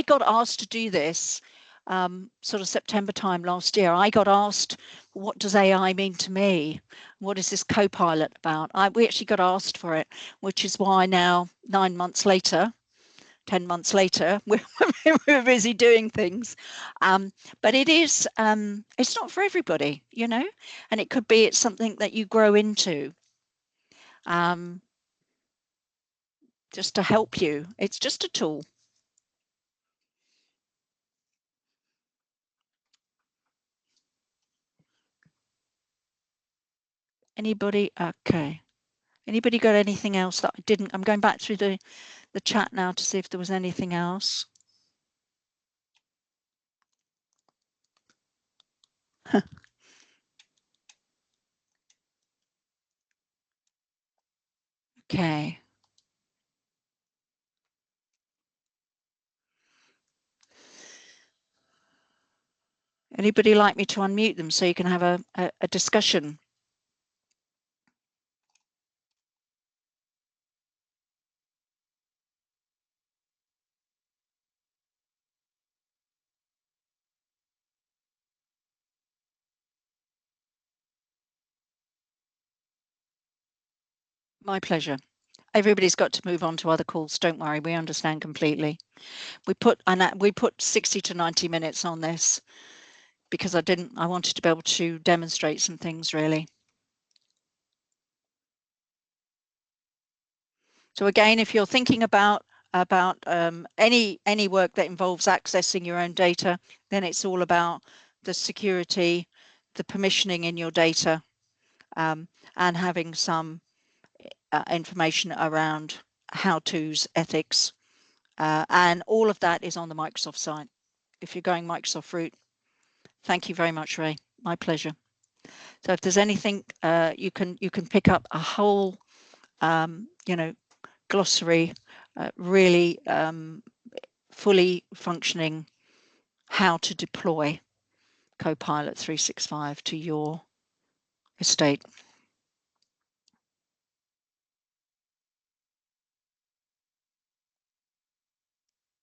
got asked to do this sort of September time last year. I got asked, what does AI mean to me? What is this Copilot about? We actually got asked for it, which is why now 9 months later, 10 months later, we're busy doing things. But it's not for everybody, you know, and it could be it's something that you grow into just to help you. It's just a tool. Anybody? Okay. Anybody got anything else that I didn't? I'm going back through the chat now to see if there was anything else. Okay. Anybody like me to unmute them so you can have a discussion? My pleasure. Everybody's got to move on to other calls. Don't worry, we understand completely. We put 60 to 90 minutes on this because I wanted to be able to demonstrate some things really. So again, if you're thinking about any work that involves accessing your own data, then it's all about the security, the permissioning in your data, and having some information around how-tos, ethics, and all of that is on the Microsoft site. If you're going Microsoft route, thank you very much, Ray. My pleasure. So if there's anything, you can pick up a whole, glossary, really fully functioning how to deploy Copilot 365 to your estate.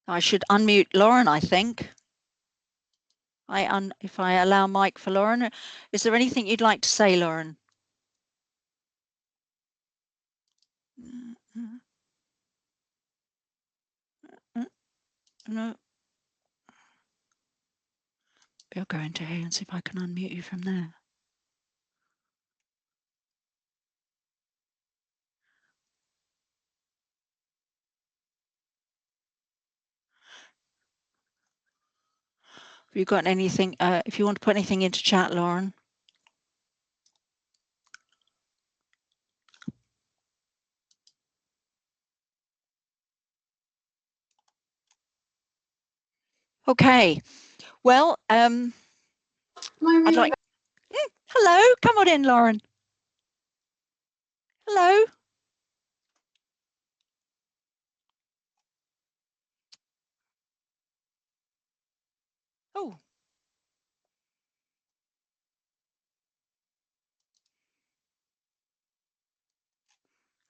I should unmute Lauren, I think. If I allow mic for Lauren, is there anything you'd like to say, Lauren? No. I'll go into here and see if I can unmute you from there. Have you got anything, if you want to put anything into chat, Lauren? Okay, well, I'd like, hello, come on in, Lauren. Hello. Oh.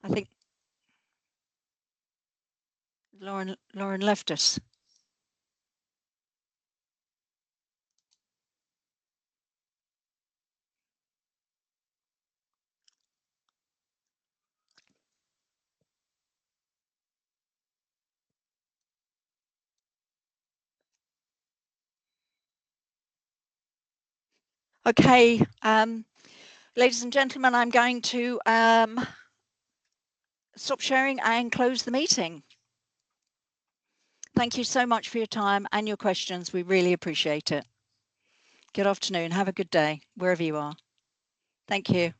I think Lauren left us. Okay, ladies and gentlemen, I'm going to stop sharing and close the meeting. Thank you so much for your time and your questions. We really appreciate it. Good afternoon. Have a good day, wherever you are. Thank you.